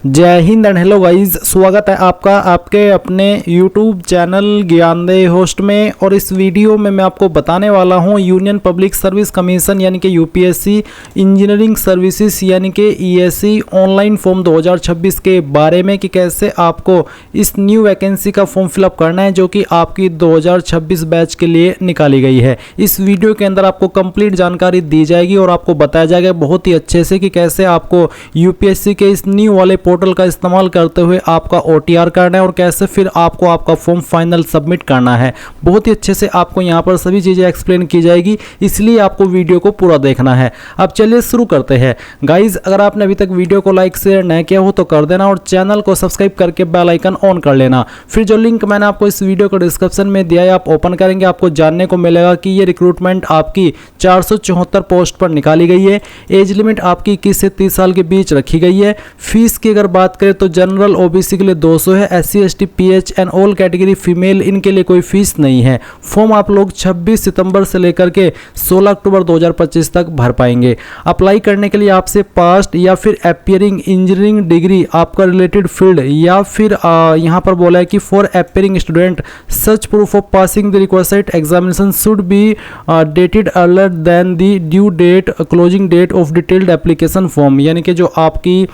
जय Hind and hello guys, स्वागत है आपका आपके अपने YouTube चैनल ज्ञानदेह होस्ट में। और इस वीडियो में मैं आपको बताने वाला हूं यूनियन पब्लिक सर्विस कमीशन यानी कि यूपीएससी इंजीनियरिंग सर्विसेज यानी कि ईएससी ऑनलाइन फॉर्म 2026 के बारे में कि कैसे आपको इस न्यू वैकेंसी का फॉर्म फिलअप करना है जो कि आपकी 2026 बैच के लिए निकाली गई है। इस वीडियो के अंदर आपको कंप्लीट जानकारी दी जाएगी और आपको बताया जाएगा बहुत ही अच्छे से कि कैसे आपको यूपीएससी के इस न्यू वाले पोर्टल का इस्तेमाल करते हुए आपका ओटीआर करना है और कैसे फिर आपको आपका फॉर्म फाइनल सबमिट करना है। बहुत ही अच्छे से आपको यहाँ पर सभी चीज़ें एक्सप्लेन की जाएगी, इसलिए आपको वीडियो को पूरा देखना है। अब चलिए शुरू करते हैं। गाइज, अगर आपने अभी तक वीडियो को लाइक शेयर नहीं किया हो तो कर देना और चैनल को सब्सक्राइब करके बेल आइकन ऑन कर लेना। फिर जो लिंक मैंने आपको इस वीडियो को डिस्क्रिप्शन में दिया है आप ओपन करेंगे, आपको जानने को मिलेगा कि ये रिक्रूटमेंट आपकी 474 पोस्ट पर निकाली गई है। एज लिमिट आपकी 21 से 30 साल के बीच रखी गई है। फीस की अगर बात करें तो जनरल ओबीसी के लिए 200 है, SC ST pH and all category female इनके लिए कोई फीस नहीं है। फॉर्म आप लोग 26 सितंबर से लेकर के 16 अक्टूबर 2025 तक भर पाएंगे। अप्लाई करने के लिए आपसे पास्ट या फिर अपीयरिंग इंजीनियरिंग डिग्री आपका रिलेटेड फील्ड या फिर यहाँ पर बोला है कि for appearing student such proof of passing the requested examination should be dated earlier than the due date closing date of detailed application form, यानी कि जो आपकी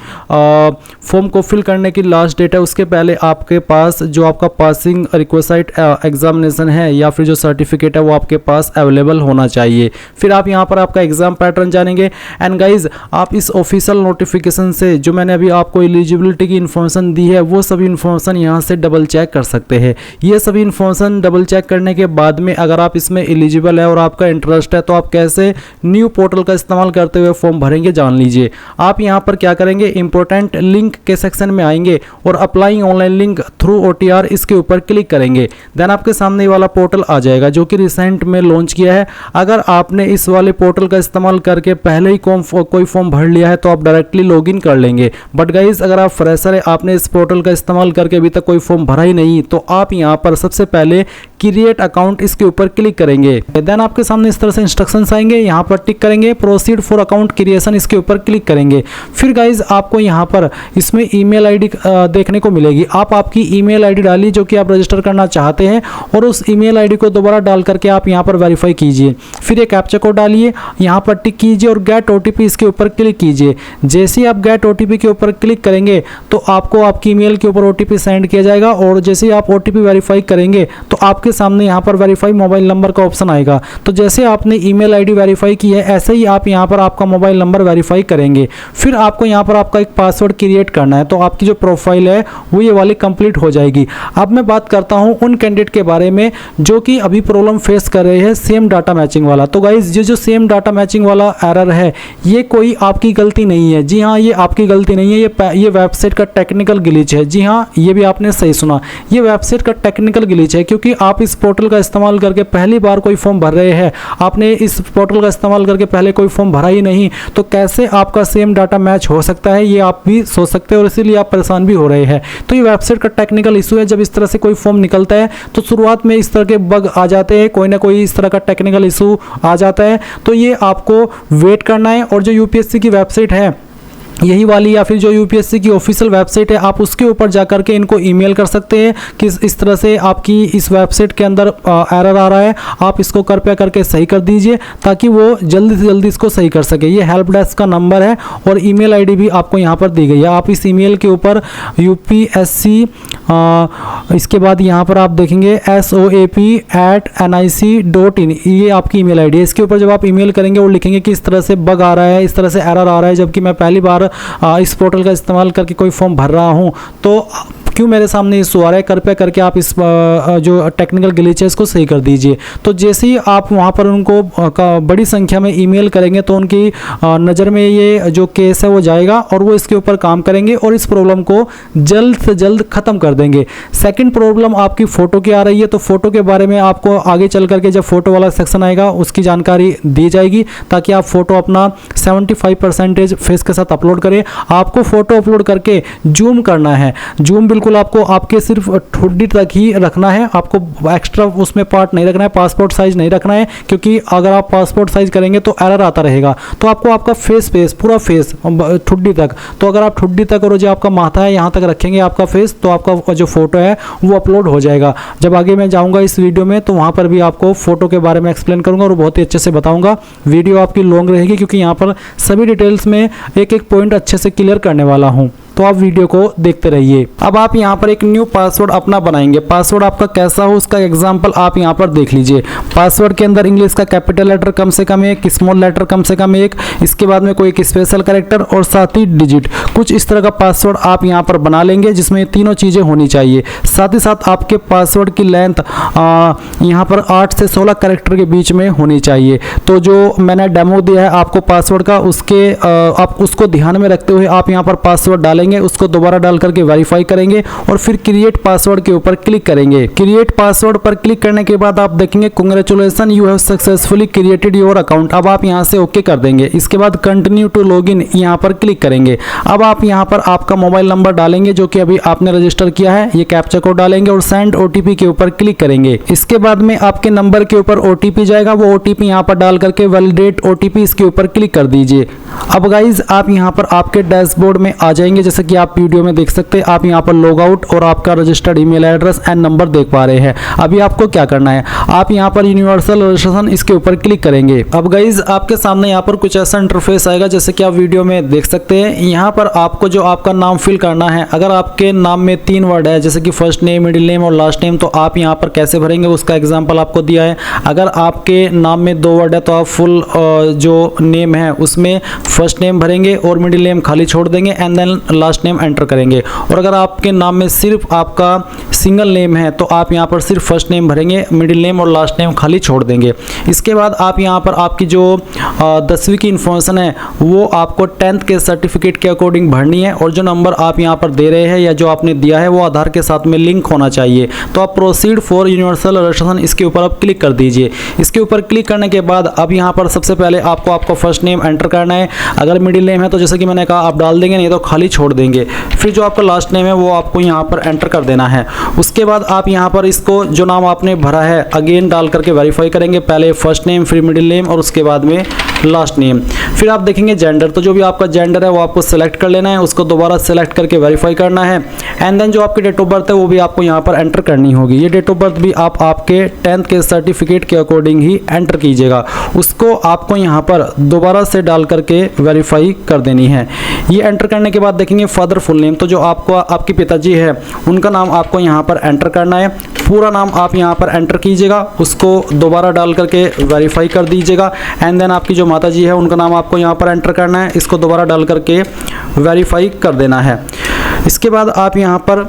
फॉर्म को फिल करने की लास्ट डेट है उसके पहले आपके पास जो आपका पासिंग रिक्वेस्टेड एग्जामिनेशन है या फिर जो सर्टिफिकेट है वो आपके पास अवेलेबल होना चाहिए। फिर आप यहाँ पर आपका एग्जाम पैटर्न जानेंगे। एंड गाइज, आप इस ऑफिशियल नोटिफिकेशन से जो मैंने अभी आपको एलिजिबिलिटी की इन्फॉर्मेशन दी है वो सभी इन्फॉर्मेशन यहाँ से डबल चेक कर सकते हैं। ये सभी इन्फॉर्मेशन डबल चेक करने के बाद में अगर आप इसमें एलिजिबल है और आपका इंटरेस्ट है तो आप कैसे न्यू पोर्टल का इस्तेमाल करते हुए फॉर्म भरेंगे जान लीजिए। आप यहाँ पर क्या करेंगे, इंपॉर्टेंट लिंक के सेक्शन में आएंगे और applying online link through OTR इसके ऊपर क्लिक करेंगे। देन आपके सामने ये वाला पोर्टल आ जाएगा जो कि रिसेंट में लॉन्च किया है। अगर आपने इस वाले पोर्टल का इस्तेमाल करके पहले ही कोई फॉर्म भर लिया है तो आप डायरेक्टली लॉगिन कर लेंगे। बट गाइज, अगर आप फ्रेशर है, आपने इस पोर्टल का इस्तेमाल करके अभी तक कोई फॉर्म भरा ही नहीं, तो आप यहाँ पर सबसे पहले क्रिएट अकाउंट इसके ऊपर क्लिक करेंगे। देन आपके सामने इस तरह से इंस्ट्रक्शंस आएंगे, यहाँ पर टिक करेंगे, प्रोसीड फॉर अकाउंट क्रिएशन इसके ऊपर क्लिक करेंगे। फिर गाइज आपको यहाँ पर इसमें ईमेल आईडी देखने को मिलेगी। आप आपकी ईमेल आईडी डालिए जो कि आप रजिस्टर करना चाहते हैं और उस ईमेल आईडी को दोबारा डाल करके आप यहाँ पर वेरीफाई कीजिए। फिर एक कैप्चा कोड डालिए, यहाँ पर टिक कीजिए और गेट ओटीपी इसके ऊपर क्लिक कीजिए। जैसे ही आप गेट ओटीपी के ऊपर क्लिक करेंगे तो आपको आपकी ईमेल के ऊपर ओटीपी सेंड किया जाएगा और जैसे ही आप ओटीपी वेरीफाई करेंगे तो आपके सामने यहाँ पर वेरीफाई मोबाइल नंबर का ऑप्शन आएगा। तो जैसे आपने ईमेल आईडी वेरीफाई की है ऐसे ही आप यहाँ पर आपका मोबाइल नंबर वेरीफाई करेंगे। फिर आपको यहाँ पर आपका एक पासवर्ड क्रिएट करना है तो आपकी जो प्रोफाइल है वो ये वाली कंप्लीट हो जाएगी। अब मैं बात करता हूँ उन कैंडिडेट के बारे में जो कि अभी प्रॉब्लम फेस कर रहे हैं सेम डाटा मैचिंग वाला। तो गाइज, ये जो सेम डाटा मैचिंग वाला एरर है ये कोई आपकी गलती नहीं है। जी हाँ, ये आपकी गलती नहीं है, ये वेबसाइट का टेक्निकल ग्लिच है। जी हाँ, ये भी आपने सही सुना, ये वेबसाइट का टेक्निकल ग्लिच है क्योंकि आप इस पोर्टल का इस्तेमाल करके पहली बार कोई फॉर्म भर रहे हैं, आपने इस पोर्टल का इस्तेमाल करके पहले कोई फॉर्म भरा ही नहीं, तो कैसे आपका सेम डाटा मैच हो सकता है ये आप भी सोच सकते हैं और इसीलिए आप परेशान भी हो रहे हैं। तो ये वेबसाइट का टेक्निकल इशू है। जब इस तरह से कोई फॉर्म निकलता है तो शुरुआत में इस तरह के बग आ जाते हैं, कोई ना कोई इस तरह का टेक्निकल इशू आ जाता है, तो ये आपको वेट करना है। और जो यूपीएससी की वेबसाइट है यही वाली या फिर जो यूपीएससी की ऑफिशियल वेबसाइट है आप उसके ऊपर जाकर के इनको ईमेल कर सकते हैं कि इस तरह से आपकी इस वेबसाइट के अंदर एरर आ रहा है, आप इसको कृपया करके सही कर दीजिए ताकि वो जल्दी से जल्दी इसको सही कर सके। ये हेल्प डेस्क का नंबर है और ईमेल आईडी भी आपको यहाँ पर दी गई है। आप इस ईमेल के ऊपर यूपीएससी इसके बाद यहाँ पर आप देखेंगे soap@nic.in ये आपकी ईमेल आईडी है। इसके ऊपर जब आप ईमेल करेंगे और लिखेंगे कि इस तरह से बग आ रहा है, इस तरह से एरर आ रहा है जबकि मैं पहली बार इस पोर्टल का इस्तेमाल करके कोई फॉर्म भर रहा हूं तो क्यों मेरे सामने इशू आ रहा है, कृपया करके आप इस जो टेक्निकल ग्लिच है इसको सही कर दीजिए। तो जैसे ही आप वहाँ पर उनको बड़ी संख्या में ईमेल करेंगे तो उनकी नज़र में ये जो केस है वो जाएगा और वो इसके ऊपर काम करेंगे और इस प्रॉब्लम को जल्द से जल्द ख़त्म कर देंगे। सेकंड प्रॉब्लम आपकी फ़ोटो की आ रही है, तो फ़ोटो के बारे में आपको आगे चल करके जब फ़ोटो वाला सेक्शन आएगा उसकी जानकारी दी जाएगी ताकि आप फ़ोटो अपना 75% फेस के साथ अपलोड करें। आपको फ़ोटो अपलोड करके जूम करना है, जूम बिल्कुल बिल्कुल आपको आपके सिर्फ ठुड्डी तक ही रखना है, आपको एक्स्ट्रा उसमें पार्ट नहीं रखना है, पासपोर्ट साइज नहीं रखना है, क्योंकि अगर आप पासपोर्ट साइज करेंगे तो एरर आता रहेगा। तो आपको आपका फेस पूरा फेस ठुड्डी तक, तो अगर आप ठुड्डी तक और जो आपका माथा है यहाँ तक रखेंगे आपका फेस, तो आपका जो फोटो है वो अपलोड हो जाएगा। जब आगे मैं जाऊँगा इस वीडियो में तो वहाँ पर भी आपको फोटो के बारे में एक्सप्लेन करूँगा और बहुत ही अच्छे से बताऊँगा। वीडियो आपकी लॉन्ग रहेगी क्योंकि यहाँ पर सभी डिटेल्स में एक एक पॉइंट अच्छे से क्लियर करने वाला हूँ, तो आप वीडियो को देखते रहिए। अब आप यहाँ पर एक न्यू पासवर्ड अपना बनाएंगे। पासवर्ड आपका कैसा हो उसका एग्जांपल आप यहाँ पर देख लीजिए। पासवर्ड के अंदर इंग्लिश का कैपिटल लेटर कम से कम एक, स्मॉल लेटर कम से कम एक, इसके बाद में कोई एक स्पेशल कैरेक्टर और साथ ही डिजिट, कुछ इस तरह का पासवर्ड आप यहाँ पर बना लेंगे जिसमें तीनों चीज़ें होनी चाहिए। साथ ही साथ आपके पासवर्ड की लेंथ यहाँ पर 8 से 16 कैरेक्टर के बीच में होनी चाहिए। तो जो मैंने डेमो दिया है आपको पासवर्ड का, उसके आप उसको ध्यान में रखते हुए आप यहाँ पर पासवर्ड डालेंगे, उसको दोबारा डाल करके वेरीफाई करेंगे और फिर क्रिएट पासवर्ड के ऊपर क्लिक करेंगे। क्रिएट पासवर्ड पर क्लिक करने के बाद आप देखेंगे congratulation you have successfully created your account. अब आप यहां से ओके कर देंगे। इसके बाद कंटिन्यू टू लॉगिन यहां पर क्लिक करेंगे। अब आप यहां पर आपका मोबाइल नंबर डालेंगे जो कि अभी आपने रजिस्टर किया है, ये कैप्चा कोड डालेंगे और सेंड ओटीपी के ऊपर क्लिक करेंगे। इसके बाद में आपके नंबर के ऊपर ओटीपी जाएगा, वो ओटीपी यहां पर डाल करके वैलिडेट ओटीपी इसके ऊपर क्लिक कर दीजिए। अब गाइज आप यहां पर आपके डैशबोर्ड में आ जाएंगे, जैसे कि आप वीडियो में देख सकते हैं। आप यहां पर लॉग आउट और आपका registered email address and number देख पा रहे हैं। अभी आपको क्या करना है, आप यहां पर यूनिवर्सल रजिस्ट्रेशन इसके ऊपर क्लिक करेंगे। अब गाइज आपके सामने यहां पर कुछ ऐसा इंटरफेस आएगा जैसे कि आप वीडियो में देख सकते हैं। यहां पर आपको जो आपका नाम फिल करना है, अगर आपके नाम में 3 वर्ड है जैसे कि फर्स्ट नेम, मिडिल नेम और लास्ट नेम, तो आप यहां पर कैसे भरेंगे उसका एग्जांपल आपको दिया है। अगर आपके नाम में 2 वर्ड है तो आप फुल जो नेम है उसमें फर्स्ट नेम भरेंगे और मिडिल नेम खाली छोड़ देंगे and then last name enter करेंगे। और अगर आपके नाम में सिर्फ आपका सिंगल नेम है तो आप यहां पर सिर्फ फर्स्ट नेम भरेंगे, मिडिल नेम और लास्ट नेम खाली छोड़ देंगे। इसके बाद आप यहां पर आपकी जो 10वीं की इन्फॉर्मेशन है वो आपको 10th के सर्टिफिकेट के अकॉर्डिंग भरनी है और जो नंबर आप यहां पर दे रहे हैं या जो आपने दिया है वो आधार के साथ में लिंक होना चाहिए। तो आप प्रोसीड फॉर यूनिवर्सल रजिस्ट्रेशन इसके ऊपर आप क्लिक कर दीजिए। इसके ऊपर क्लिक करने के बाद अब यहां पर सबसे पहले आपको आपका फर्स्ट नेम एंटर करना है। अगर मिडिल नेम है तो जैसे कि मैंने कहा आप डाल देंगे, नहीं तो खाली छोड़ देंगे। फिर जो आपका लास्ट नेम है वो आपको यहाँ पर एंटर कर देना है। उसके बाद आप यहाँ पर इसको जो नाम आपने भरा है अगेन डाल करके वेरीफाई करेंगे, पहले फर्स्ट नेम फिर मिडिल नेम और उसके बाद में लास्ट नेम। फिर आप देखेंगे जेंडर, तो जो भी आपका जेंडर है वो आपको सेलेक्ट कर लेना है, उसको दोबारा सेलेक्ट करके वेरीफाई करना है। एंड देन जो आपकी डेट ऑफ बर्थ है वो भी आपको यहाँ पर एंटर करनी होगी। ये डेट ऑफ बर्थ भी आप आपके 10th के सर्टिफिकेट के अकॉर्डिंग ही एंटर कीजिएगा, उसको आपको यहाँ पर दोबारा से डाल करके वेरीफाई कर देनी है। ये एंटर करने के बाद देखेंगे फादर फुल नेम, तो जो आपको आपके पिताजी है उनका नाम आपको यहाँ पर एंटर करना है। पूरा नाम आप यहाँ पर एंटर कीजिएगा, उसको दोबारा डाल करके वेरीफाई कर दीजिएगा। एंड देन आपकी जो माताजी है उनका नाम आपको यहाँ पर एंटर करना है, इसको दोबारा डाल करके वेरीफाई कर देना है। इसके बाद आप यहाँ पर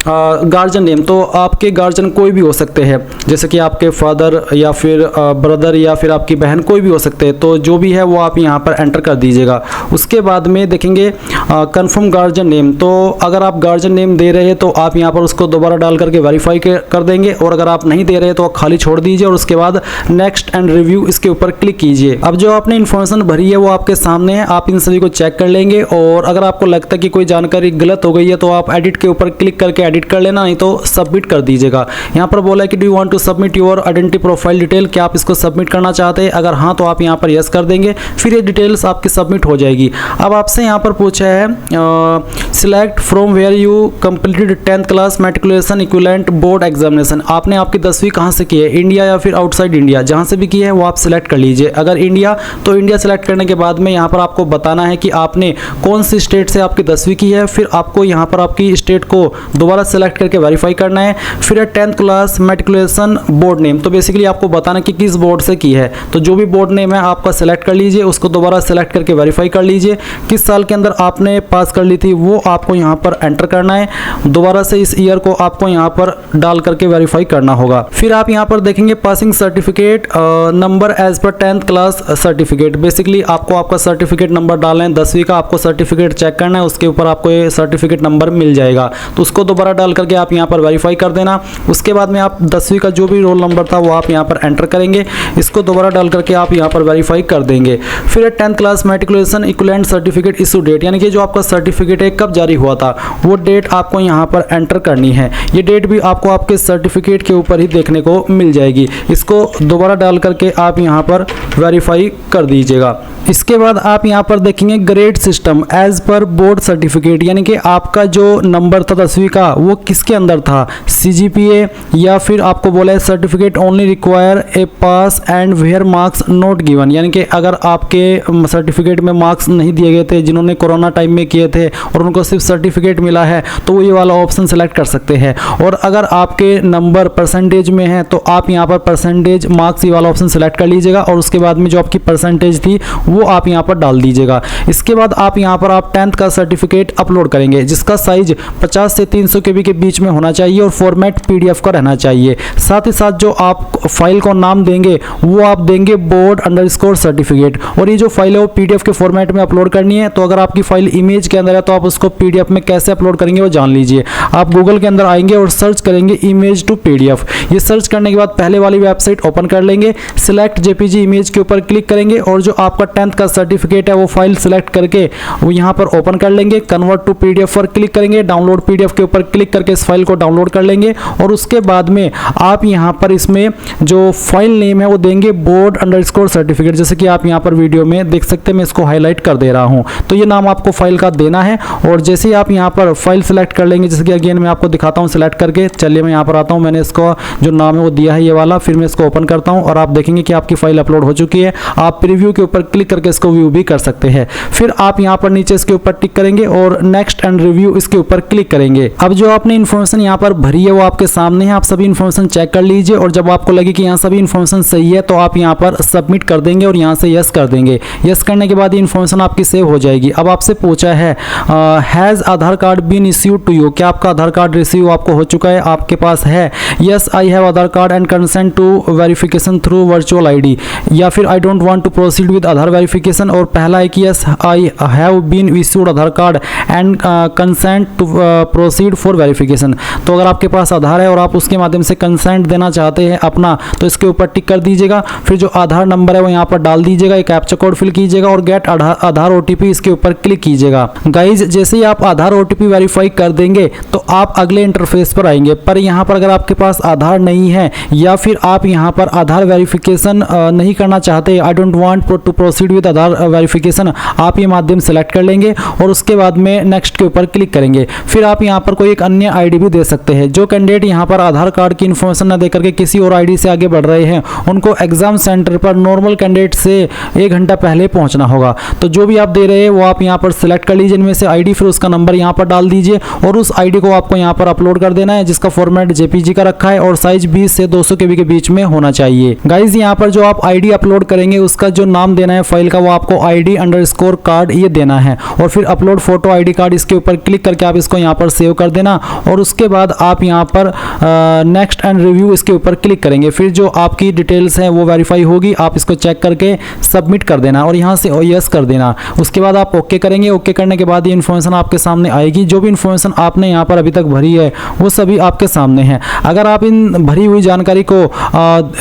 गार्जियन नेम, तो आपके गार्जियन कोई भी हो सकते हैं, जैसे कि आपके फादर या फिर ब्रदर या फिर आपकी बहन कोई भी हो सकते हैं, तो जो भी है वो आप यहाँ पर एंटर कर दीजिएगा। उसके बाद में देखेंगे कंफर्म गार्जियन नेम, तो अगर आप गार्जियन नेम दे रहे हैं तो आप यहाँ पर उसको दोबारा डाल करके वेरीफाई कर देंगे, और अगर आप नहीं दे रहे तो खाली छोड़ दीजिए और उसके बाद नेक्स्ट एंड रिव्यू इसके ऊपर क्लिक कीजिए। अब जो आपने इन्फॉर्मेशन भरी है वो आपके सामने है, आप इन सभी को चेक कर लेंगे और अगर आपको लगता है कि कोई जानकारी गलत हो गई है तो आप एडिट के ऊपर क्लिक करके एडिट कर लेना, नहीं तो सबमिट कर दीजिएगा। यहाँ पर बोला है कि do you want to submit your identity profile detail, क्या आप इसको सबमिट करना चाहते हैं? अगर हाँ तो आप यहाँ पर यस कर देंगे, फिर ये डिटेल्स आपकी सबमिट हो जाएगी। अब आपसे यहाँ पर पूछा है select from where you completed 10th class matriculation equivalent board examination, आपने आपकी 10वीं कहाँ से की है, इंडिया या फिर आउटसाइड इंडिया, जहाँ से भी की है वो आप सिलेक्ट कर लीजिए। अगर इंडिया तो इंडिया सेलेक्ट करने के बाद में यहाँ पर आपको बताना है कि आपने कौन सी स्टेट से आपकी 10वीं की है, फिर आपको यहाँ पर आपकी स्टेट को दोबारा सेलेक्ट करके वेरीफाई करना है। फिर 10th class matriculation board name, तो बेसिकली आपको बताना कि किस बोर्ड से की है, तो जो भी बोर्ड नेम है आपका सेलेक्ट कर लीजिए, उसको दोबारा सेलेक्ट करके वेरीफाई कर लीजिए। किस साल के अंदर आपने पास कर ली थी वो आपको यहाँ पर एंटर करना है, दोबारा से इस ईयर को आपको यहाँ पर डाल करके वेरीफाई करना होगा। फिर आप यहाँ पर देखेंगे passing certificate number as per 10th class certificate, basically आपको आपका सर्टिफिकेट नंबर डालना है, 10वीं का आपको सर्टिफिकेट चेक करना है, उसके ऊपर आपको ये सर्टिफिकेट नंबर मिल जाएगा, तो उसको दोबारा दोबारा डाल करके आप यहाँ पर वेरीफाई कर देना। उसके बाद में आप 10वीं का जो भी रोल नंबर था वो आप यहाँ पर एंटर करेंगे, इसको दोबारा डाल करके आप यहाँ पर वेरीफाई कर देंगे। फिर 10th class matriculation equivalent certificate issue date, यानी कि जो आपका सर्टिफिकेट है कब जारी हुआ था वो डेट आपको यहाँ पर एंटर करनी है। ये डेट भी आपको आपके सर्टिफिकेट के ऊपर ही देखने को मिल जाएगी। इसको दोबारा डाल करके आप यहाँ पर वेरीफाई कर दीजिएगा। इसके बाद आप यहाँ पर देखेंगे grade system as per board certificate, यानी कि आपका जो नंबर था 10वीं का वो किसके अंदर था, CGPA या फिर आपको बोला है certificate only require a pass and where marks not given, यानी कि अगर आपके सर्टिफिकेट में मार्क्स नहीं दिए गए थे, जिन्होंने कोरोना टाइम में किए थे और उनको सिर्फ सर्टिफिकेट मिला है तो वो ये वाला ऑप्शन सेलेक्ट कर सकते हैं। और अगर आपके नंबर परसेंटेज में है तो आप यहाँ पर परसेंटेज मार्क्स ये वाला ऑप्शन सेलेक्ट कर लीजिएगा और उसके बाद में जो आपकी परसेंटेज थी वो आप यहाँ पर डाल दीजिएगा। इसके बाद आप यहाँ पर आप 10th का सर्टिफिकेट अपलोड करेंगे, जिसका साइज 50 से 300 KB के बीच में होना चाहिए और फॉर्मेट PDF का रहना चाहिए। साथ ही साथ जो आप फाइल को नाम देंगे वो आप देंगे board_ सर्टिफिकेट, और ये जो फाइल है वो PDF के फॉर्मेट में अपलोड करनी है। तो अगर आपकी फाइल इमेज के अंदर है तो आप उसको PDF में कैसे अपलोड करेंगे वो जान लीजिए। आप गूगल के अंदर आएंगे और सर्च करेंगे इमेज टू PDF। ये सर्च करने के बाद पहले वाली वेबसाइट ओपन कर लेंगे, सिलेक्ट JPG इमेज के ऊपर क्लिक करेंगे और जो आपका 10th का सर्टिफिकेट है वो फाइल सिलेक्ट करके वो यहाँ पर ओपन कर लेंगे। कन्वर्ट टू PDF पर क्लिक करेंगे, डाउनलोड PDF के ऊपर क्लिक करके इस फाइल को डाउनलोड कर लेंगे और उसके बाद में आप यहाँ पर इसमें जो फाइल नेम है वो देंगे board_ सर्टिफिकेट, जैसे कि आप यहाँ पर वीडियो में देख सकते हैं, मैं इसको हाईलाइट कर दे रहा हूँ। तो ये नाम आपको फाइल का देना है और जैसे ही आप यहाँ पर फाइल सेलेक्ट कर लेंगे, जैसे कि अगेन मैं आपको दिखाता हूँ सिलेक्ट करके, चलिए मैं यहाँ पर आता हूँ, मैंने इसको जो नाम है वो दिया है ये वाला, फिर मैं इसको ओपन करता हूँ और आप देखेंगे कि आपकी फाइल अपलोड हो चुकी है। आप प्रीव्यू के ऊपर क्लिक करके इसको व्यू भी कर सकते हैं। फिर आप यहाँ पर नीचे इसके ऊपर टिक करेंगे और नेक्स्ट एंड रिव्यू इसके ऊपर क्लिक करेंगे। अब जो आपने इन्फॉर्मेशन यहाँ पर भरी है वो आपके सामने है, आप सभी इन्फॉर्मेशन चेक कर लीजिए और जब आपको लगे कि यहाँ सभी इन्फॉर्मेशन सही है तो आप यहाँ पर सबमिट कर देंगे और यहाँ से यस कर देंगे। यस करने के बाद ये इन्फॉर्मेशन आपकी सेव हो जाएगी। अब आपसे पूछा है has Aadhaar card been issued to you, क्या आपका आधार कार्ड रिसीव आपको हो चुका है, आपके पास है। Yes I have Aadhaar card and consent to verification through virtual ID, या फिर I don't want to proceed with Aadhaar verification, और पहला है कि yes I have been issued Aadhaar card and consent to proceed for verification. तो अगर आपके पास आधार है और आप उसके माध्यम से कंसेंट देना चाहते हैं अपना, तो इसके ऊपर टिक कर दीजिएगा। फिर जो आधार नंबर है वो यहाँ पर डाल दीजिएगा, एक कैप्चा कोड फिल कीजिएगा और गेट आधार OTP इसके ऊपर क्लिक कीजिएगा। गाइज जैसे ही आप आधार OTP वेरीफाई कर देंगे तो आप अगले इंटरफेस पर आएंगे। पर यहाँ पर अगर आपके पास आधार नहीं है या फिर आप यहाँ पर आधार वेरिफिकेशन नहीं करना चाहते, I don't want to proceed with Aadhaar verification, आप ये माध्यम सेलेक्ट कर लेंगे और उसके बाद में नेक्स्ट के ऊपर क्लिक करेंगे। फिर आप यहाँ पर कोई एक अन्य ID भी दे सकते हैं। जो कैंडिडेट यहाँ पर आधार कार्ड की इन्फॉर्मेशन न देकर के किसी और ID से आगे बढ़ रहे हैं, उनको एग्जाम सेंटर पर नॉर्मल कैंडिडेट से 1 घंटा पहले पहुँचना होगा। तो जो भी आप दे रहे हैं वो आप यहाँ पर सिलेक्ट कर लीजिए इनमें से ID, फिर उसका नंबर यहाँ पर डाल दीजिए और उस ID को आपको यहाँ पर अपलोड कर देना है, जिसका फॉर्मेट JPG का रखा है और साइज 20 से 200 KB के बीच में होना चाहिए। गाइज यहाँ पर जो आप ID अपलोड करेंगे उसका जो नाम देना है फाइल का वो आपको ID_card ये देना है और फिर अपलोड फोटो ID कार्ड इसके ऊपर क्लिक करके आप इसको यहाँ पर सेव कर देना और उसके बाद आप यहाँ पर नेक्स्ट एंड रिव्यू इसके ऊपर क्लिक करेंगे। फिर जो आपकी डिटेल्स हैं वो वेरीफाई होगी, आप इसको चेक करके सबमिट कर देना और यहाँ से यस कर देना। उसके बाद आप ओके करेंगे। ओके करने के बाद ये इन्फॉर्मेशन आपके सामने आएगी। जो भी इन्फॉर्मेशन आपने यहाँ पर अभी तक भरी है वो सभी आपके सामने है। अगर आप इन भरी हुई जानकारी को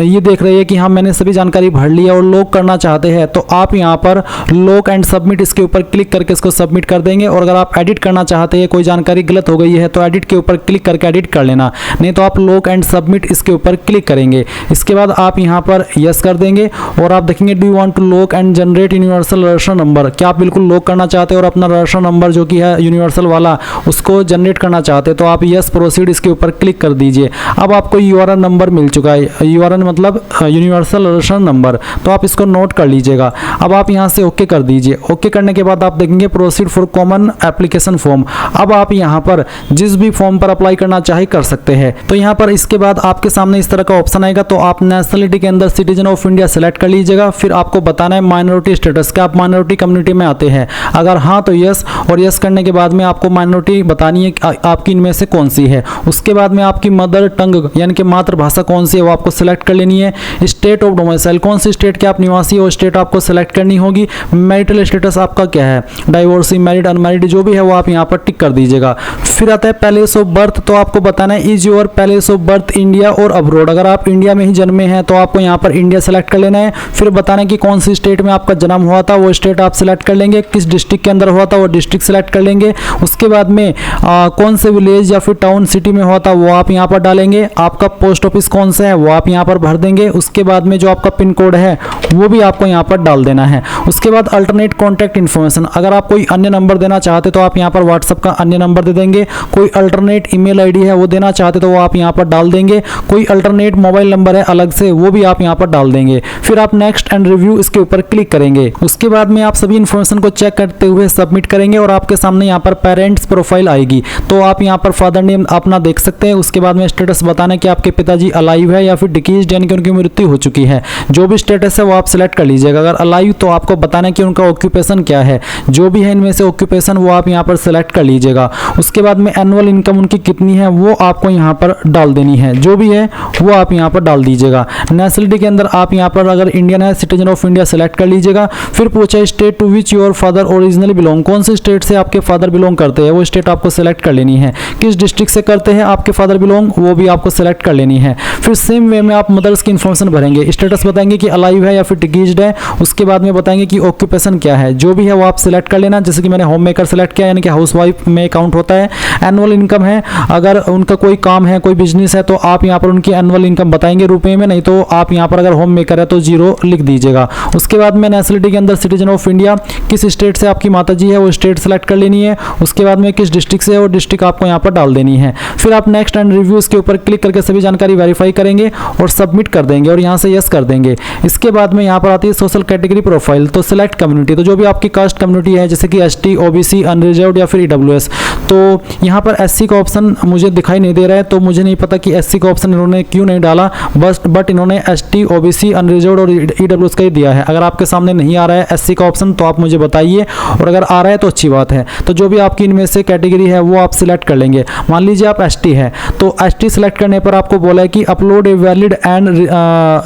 ये देख रहे हैं कि हाँ मैंने सभी जानकारी भर ली है और लॉक करना चाहते हैं, तो आप यहाँ पर लॉक एंड सबमिट इसके ऊपर क्लिक करके इसको सबमिट कर देंगे। और अगर आप एडिट करना चाहते हैं, कोई जानकारी गलत हो गई है तो एडिट के ऊपर क्लिक करके एडिट कर लेना, नहीं तो आप लॉक एंड सबमिट इसके ऊपर क्लिक करेंगे। इसके बाद आप यहाँ पर यस कर देंगे और आप देखेंगे do you want to lock and generate universal registration number, क्या आप बिल्कुल लॉक करना चाहते हैं और अपना रजिस्ट्रेशन नंबर जो कि है यूनिवर्सल वाला उसको जनरेट करना चाहते हैं, तो आप यस प्रोसीड इसके ऊपर क्लिक कर दीजिए। अब आपको URN नंबर मिल चुका है, URN मतलब यूनिवर्सल रजिस्ट्रेशन नंबर, तो आप इसको नोट कर लीजिएगा। अब आप यहाँ से ओके कर दीजिए। ओके करने के बाद आप देखेंगे proceed for common application form. अब आप यहाँ पर जिस भी फॉर्म पर अप्लाई करना चाहे कर सकते हैं। तो यहाँ पर इसके बाद आपके सामने इस तरह का ऑप्शन आएगा, तो आप नेशनलिटी के अंदर सिटीजन ऑफ इंडिया सेलेक्ट कर लीजिएगा। फिर आपको बताना है माइनॉरिटी स्टेटस, क्या आप माइनॉरिटी कम्युनिटी में आते हैं, अगर हाँ तो यस, और यस करने के बाद में आपको माइनॉरिटी बतानी है कि आपकी इनमें से कौन सी है। उसके बाद में आपकी मदर टंग यानी कि मातृभाषा कौन सी है वो आपको सेलेक्ट कर लेनी है। स्टेट ऑफ डोमिसाइल, कौन सी स्टेट के आप निवासी हो, स्टेट आपको सेलेक्ट सेलेक्ट करनी होगी। मैरिटल स्टेटस आपका क्या है, डाइवोर्सी, मैरिड, अनमैरिड, जो भी है वो आप यहाँ पर टिक कर दीजिएगा। फिर आता है प्लेस ऑफ बर्थ, तो आपको बताना है is your place of birth India और अब्रॉड। अगर आप इंडिया में ही जन्मे हैं तो आपको यहाँ पर इंडिया सेलेक्ट कर लेना है। फिर बताना है कि कौन सी स्टेट में आपका जन्म हुआ था, वो स्टेट आप सेलेक्ट कर लेंगे। किस डिस्ट्रिक्ट के अंदर हुआ था वो डिस्ट्रिक्ट सेलेक्ट कर लेंगे। उसके बाद में कौन से विलेज या फिर टाउन सिटी में हुआ था वो आप यहाँ पर डालेंगे। आपका पोस्ट ऑफिस कौन सा है वो आप यहाँ पर भर देंगे। उसके बाद में जो आपका पिन कोड है वो भी आपको यहाँ पर डाल देना है। उसके बाद अल्टरनेट कॉन्टैक्ट इन्फॉर्मेशन, अगर आप कोई अन्य नंबर देना चाहते तो आप यहाँ पर व्हाट्सएप का अन्य नंबर दे देंगे। कोई अल्टरनेट ईमेल आईडी है वो देना चाहते तो वो आप यहाँ पर डाल देंगे। कोई अल्टरनेट मोबाइल नंबर है अलग से वो भी आप यहाँ पर डाल देंगे। फिर आप नेक्स्ट एंड रिव्यू इसके ऊपर क्लिक करेंगे। उसके बाद में आप सभी इन्फॉर्मेशन को चेक करते हुए सबमिट करेंगे और आपके सामने यहाँ पर पेरेंट्स प्रोफाइल आएगी। तो आप यहाँ पर फादर नेम अपना देख सकते हैं। उसके बाद में स्टेटस बताना कि आपके पिताजी अलाइव है या फिर डिकीज्ड यानी कि उनकी मृत्यु हो चुकी है। जो भी स्टेटस है वो आप सिलेक्ट कर लीजिएगा। अगर अलाइव तो आपको बताना है कि उनका ऑक्यूपेशन क्या है। जो भी है इनमें से ऑक्यूपेशन वो आप यहाँ पर सिलेक्ट कर लीजिएगा। उसके बाद में एनुअल इनकम उनकी कितनी है वो आपको यहाँ पर डाल देनी है। जो भी है वो आप यहाँ पर डाल दीजिएगा। नेशनलिटी के अंदर आप यहाँ पर अगर इंडियन है सिटीजन ऑफ इंडिया सेलेक्ट कर लीजिएगा। फिर पूछा state to which your father originally belong, कौन से स्टेट से आपके फादर बिलोंग करते हैं वो स्टेट आपको सेलेक्ट कर लेनी है। किस डिस्ट्रिक्ट से करते हैं आपके फादर बिलोंग वो भी आपको सेलेक्ट कर लेनी है। फिर सेम वे में आप मदर्स की इन्फॉर्मेशन भरेंगे। स्टेटस बताएंगे कि अलाइव है या फिर डिकीज्ड है। उसके बाद में बताएंगे कि ऑक्यूपेशन क्या है। जो भी है वो आप सिलेक्ट कर लेना। जैसे कि मैंने होम मेकर सेलेक्ट किया यानी कि हाउसवाइफ में काउंट होता है। एनुअल इनकम है, अगर उनका कोई काम है कोई बिजनेस है तो आप यहाँ पर उनकी एनुअल इनकम बताएंगे रुपए में, नहीं तो आप यहाँ पर अगर होम मेकर है तो 0 लिख दीजिएगा। उसके बाद में नेशनलिटी के अंदर सिटीजन ऑफ इंडिया, किस स्टेट से आपकी माताजी है वो स्टेट सेलेक्ट कर लेनी है। उसके बाद में किस डिस्ट्रिक्ट से है वो डिस्ट्रिक्ट आपको यहाँ पर डाल देनी है। फिर आप नेक्स्ट एंड रिव्यूज के ऊपर क्लिक करके सभी जानकारी वेरीफाई करेंगे और सबमिट कर देंगे और यहाँ से यस कर देंगे। इसके बाद में यहाँ पर आती है सोशल कैटेगरी प्रोफाइल, तो सिलेक्ट कम्युनिटी, तो जो भी आपकी कास्ट कम्युनिटी है जैसे कि ST, OBC, अनरिजर्व्ड या फिर EWS। तो यहाँ पर SC का ऑप्शन मुझे दिखाई नहीं दे रहा है तो मुझे नहीं पता कि SC का ऑप्शन इन्होंने क्यों नहीं डाला, बट इन्होंने ST, OBC, अनरिजर्व्ड और EWS का ही दिया है। अगर आपके सामने नहीं आ रहा है SC का ऑप्शन तो आप मुझे बताइए, और अगर आ रहा है तो अच्छी बात है। तो जो भी आपकी इनमें से कैटेगरी है वो आप सिलेक्ट कर लेंगे। मान लीजिए आप ST है तो ST सिलेक्ट करने पर आपको बोला है कि upload a valid and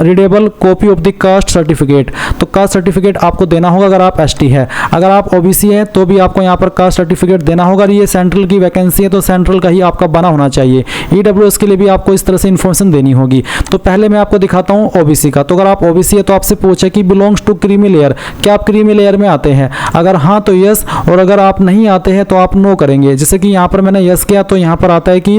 readable copy of the caste certificate, तो कास्ट सर्टिफिकेट आपको देना होगा अगर आप ST है। अगर आप OBC है तो भी आपको यहाँ पर कास्ट सर्टिफिकेट देना होगा। ये सेंट्रल की वैकेंसी है तो सेंट्रल का ही आपका बना होना चाहिए। EWS के लिए भी आपको इस तरह से इन्फॉर्मेशन देनी होगी। तो पहले मैं आपको दिखाता हूँ OBC का। तो अगर आप OBC है तो आपसे पूछे कि बिलोंग्स टू क्रीमी लेयर, क्या आप क्रीमी लेयर में आते हैं? अगर हाँ तो यस, और अगर आप नहीं आते हैं तो आप नो करेंगे। जैसे कि यहाँ पर मैंने यस किया तो यहाँ पर आता है कि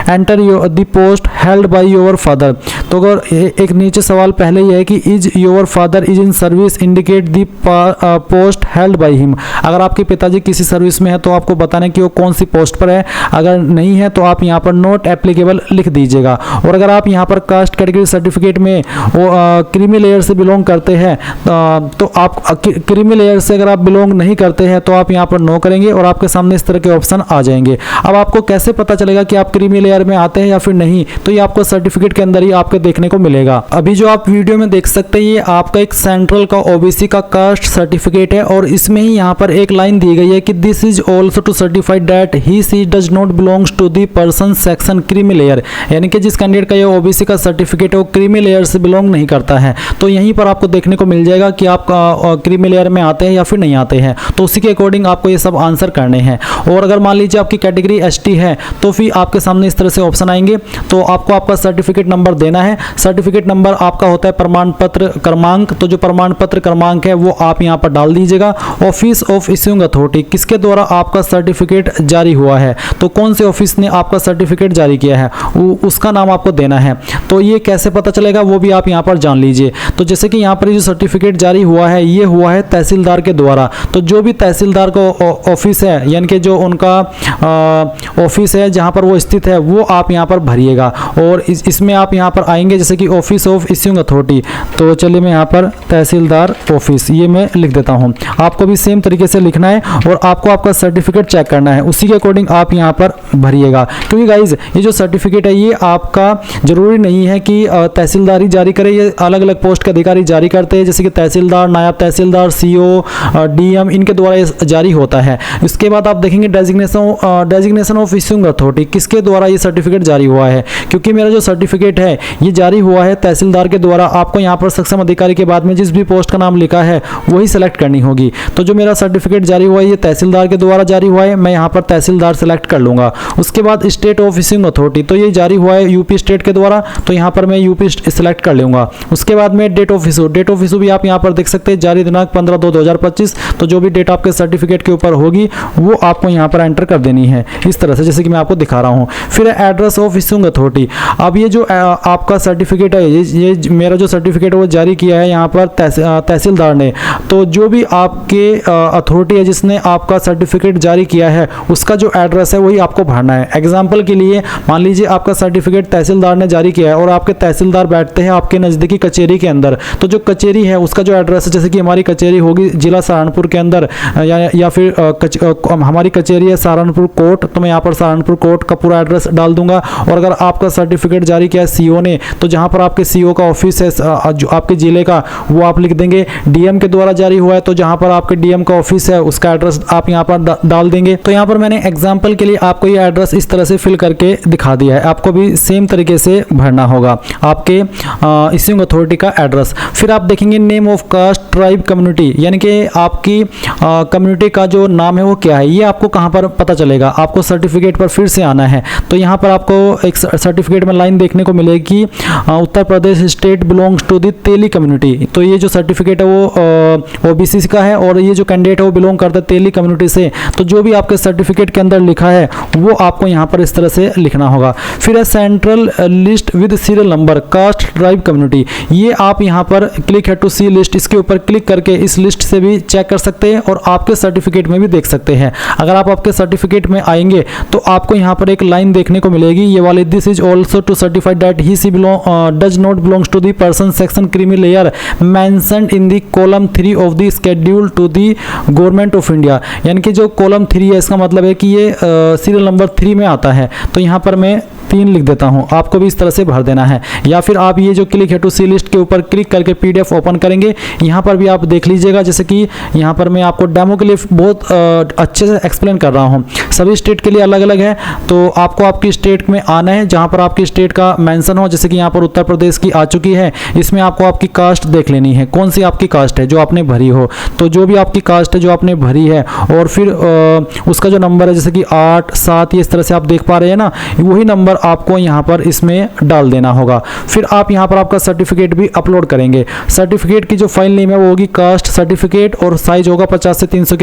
enter the post held by your father. तो अगर एक नीचे सवाल पहले ही है कि is your father is in service indicate the post held by him. अगर आपके पिताजी किसी सर्विस में है तो आपको बताना है कि वो कौन सी पोस्ट पर है। अगर नहीं है तो आप यहाँ पर नॉट एप्लीकेबल लिख दीजिएगा। और अगर आप यहाँ पर कास्ट कैटेगरी सर्टिफिकेट में वो क्रीमी लेयर से बिलोंग करते हैं तो आप क्रीमी लेयर से अगर आप बिलोंग नहीं करते हैं तो आप यहाँ पर नो करेंगे और आपके सामने इस तरह के ऑप्शन आ जाएंगे। अब आपको कैसे पता चलेगा कि आप क्रीमी लेयर में आते हैं या फिर नहीं, तो ये आपको सर्टिफिकेट के अंदर ही आपको देखने को मिलेगा। अभी जो आप वीडियो में देख सकते हैं ये आपका एक सेंट्रल का OBC का कास्ट सर्टिफिकेट है और इसमें ही यहाँ पर एक लाइन दी गई है कि this is also to certified that he she does not belongs to the person section creamy layer, यानी कि जिस कैंडिडेट का ये OBC का सर्टिफिकेट है वो क्रीमी लेयर से बिलोंग नहीं करता है। तो यहीं पर आपको देखने को मिल जाएगा कि आप क्रीमी लेयर में आते हैं या फिर नहीं आते हैं। तो उसी के अकॉर्डिंग आपको ये सब आंसर करने हैं। और अगर मान लीजिए आपकी कैटेगरी ST है तो फिर आपके सामने इस तरह से ऑप्शन आएंगे। तो आपको आपका सर्टिफिकेट नंबर देना है। सर्टिफिकेट नंबर आपका होता है प्रमाण पत्र क्रमांक, तो जो प्रमाण पत्र क्रमांक है वो आप यहाँ पर डाल दीजिएगा। ऑफिस ऑफ इश्यूइंग अथॉरिटी, किसके द्वारा आपका सर्टिफिकेट जारी हुआ है, तो कौन से ऑफिस ने आपका सर्टिफिकेट जारी किया है उसका नाम आपको देना है। तो ये कैसे पता चलेगा वो भी आप यहाँ पर जान लीजिए। तो जैसे कि यहाँ पर जो सर्टिफिकेट जारी हुआ है ये हुआ है तहसीलदार के द्वारा। तो जो भी तहसीलदार का ऑफिस है यानी कि जो उनका ऑफिस है जहाँ पर वो स्थित है वो आप यहाँ पर भरिएगा। और इसमें आप यहाँ पर आएंगे जैसे कि ऑफिस ऑफ इश्यूइंग अथॉरिटी। तो चलिए मैं यहाँ पर तहसीलदार ऑफिस ये मैं लिख देता हूँ। आपको भी सेम तरीके से लिखना है और आपको आपका सर्टिफिकेट चेक करना है, उसी के अकॉर्डिंग आप यहाँ पर भरिएगा। क्योंकि गाइज ये जो सर्टिफिकेट है ये आपका जरूरी नहीं है कि तहसीलदार ही जारी करे, ये अलग अलग पोस्ट के अधिकारी जारी करते हैं जैसे कि तहसीलदार, नायब तहसीलदार, CO, DM इनके द्वारा ये जारी होता है। इसके बाद आप देखेंगे डेजिग्नेशन ऑफ इश्यूइंग अथॉरिटी, किसके द्वारा ये सर्टिफिकेट जारी हुआ है। क्योंकि मेरा जो सर्टिफिकेट है ये ये जारी हुआ है तहसीलदार के द्वारा। आपको यहाँ पर सक्षम अधिकारी के बाद में जिस भी पोस्ट का नाम लिखा है वही सेलेक्ट करनी होगी। तो जो मेरा सर्टिफिकेट जारी हुआ है ये तहसीलदार के द्वारा जारी हुआ है, मैं यहाँ पर तहसीलदार सेलेक्ट कर लूँगा। उसके बाद स्टेट ऑफ इशूइंग अथॉरिटी, तो ये जारी हुआ है यूपी स्टेट के द्वारा, तो यहाँ पर मैं यूपी सेलेक्ट कर लूँगा। उसके बाद में डेट ऑफ इशू भी आप यहाँ पर देख सकते हैं, जारी दिनांक 15/2/2025। तो जो भी डेट आपके सर्टिफिकेट के ऊपर होगी वो आपको यहाँ पर एंटर कर देनी है इस तरह से, जैसे कि मैं आपको दिखा रहा हूँ। फिर एड्रेस ऑफ इशूइंग अथॉरिटी। अब ये जो आपका सर्टिफिकेट है, ये मेरा जो सर्टिफिकेट है वो जारी किया है यहाँ पर तहसीलदार ने। तो जो भी आपके अथॉरिटी है जिसने आपका सर्टिफिकेट जारी किया है उसका जो एड्रेस है वही आपको भरना है। एग्जाम्पल के लिए मान लीजिए आपका सर्टिफिकेट तहसीलदार ने जारी किया है और आपके तहसीलदार बैठते हैं आपके नज़दीकी कचहरी के अंदर, तो जो कचहरी है उसका जो एड्रेस है, जैसे कि हमारी कचहरी होगी जिला सहारनपुर के अंदर या फिर हमारी कचहरी है सहारनपुर कोर्ट, तो मैं यहाँ पर सहारनपुर कोर्ट का पूरा एड्रेस डाल दूंगा। और अगर आपका सर्टिफिकेट जारी किया है सीओ ने, तो जहाँ पर आपके सीओ का ऑफिस है जो आपके जिले का वो आप लिख देंगे। डीएम के द्वारा जारी हुआ है तो जहाँ पर आपके डीएम का ऑफिस है उसका एड्रेस आप यहाँ पर डाल देंगे। तो यहाँ पर मैंने एग्जाम्पल के लिए आपको ये एड्रेस इस तरह से फिल करके दिखा दिया है, आपको भी सेम तरीके से भरना होगा आपके इशूइंग अथॉरिटी का एड्रेस। फिर आप देखेंगे name of caste tribe community, यानी कि आपकी कम्युनिटी का जो नाम है वो क्या है, ये आपको कहाँ पर पता चलेगा। आपको सर्टिफिकेट पर फिर से आना है, तो यहाँ पर आपको एक सर्टिफिकेट में लाइन देखने को मिलेगी, Uttar Pradesh state belongs to the Teli community. तो ये जो सर्टिफिकेट है वो ओबीसी का है और ये जो कैंडिडेट है वो बिलोंग करता है तेली कम्युनिटी से। तो जो भी आपके सर्टिफिकेट के अंदर लिखा है वो आपको यहाँ पर इस तरह से लिखना होगा। फिर है central list with serial number caste tribe community, ये आप यहाँ पर क्लिक है टू सी लिस्ट, इसके ऊपर क्लिक करके इस लिस्ट से भी चेक कर सकते हैं और आपके सर्टिफिकेट में भी देख सकते हैं। अगर आप आपके सर्टिफिकेट में आएंगे तो आपको यहाँ पर एक लाइन देखने को मिलेगी ये वाली, this is also to certified that he she does not belongs to the person section creamy layer mentioned in the column 3 of the schedule to the government of India. यानी कि जो कॉलम 3 है इसका मतलब है कि ये सीरियल नंबर 3 में आता है, तो यहाँ पर मैं 3 लिख देता हूँ, आपको भी इस तरह से भर देना है। या फिर आप ये जो क्लिक है टू सी लिस्ट के ऊपर क्लिक करके पीडीएफ ओपन करेंगे, यहाँ पर भी आप देख लीजिएगा, जैसे कि यहाँ पर मैं आपको डेमो के लिए बहुत अच्छे से एक्सप्लेन कर रहा हूँ। सभी स्टेट के लिए अलग अलग है, तो आपको आपकी स्टेट में आना है जहाँ पर आपकी स्टेट का मेंशन हो। जैसे कि यहाँ पर उत्तर प्रदेश की आ चुकी है, इसमें आपको आपकी कास्ट देख लेनी है, कौन सी आपकी कास्ट है जो आपने भरी हो। तो जो भी आपकी कास्ट है जो आपने भरी है और फिर उसका जो नंबर है जैसे कि 8, 7 ये इस तरह से आप देख पा रहे हैं ना, वही नंबर आपको यहाँ पर इसमें डाल देना होगा। फिर आप यहाँ पर आपका सर्टिफिकेट भी अपलोड करेंगे। सर्टिफिकेट की जो फाइल नेम है वो होगी कास्ट सर्टिफिकेट और साइज होगा 50 से 300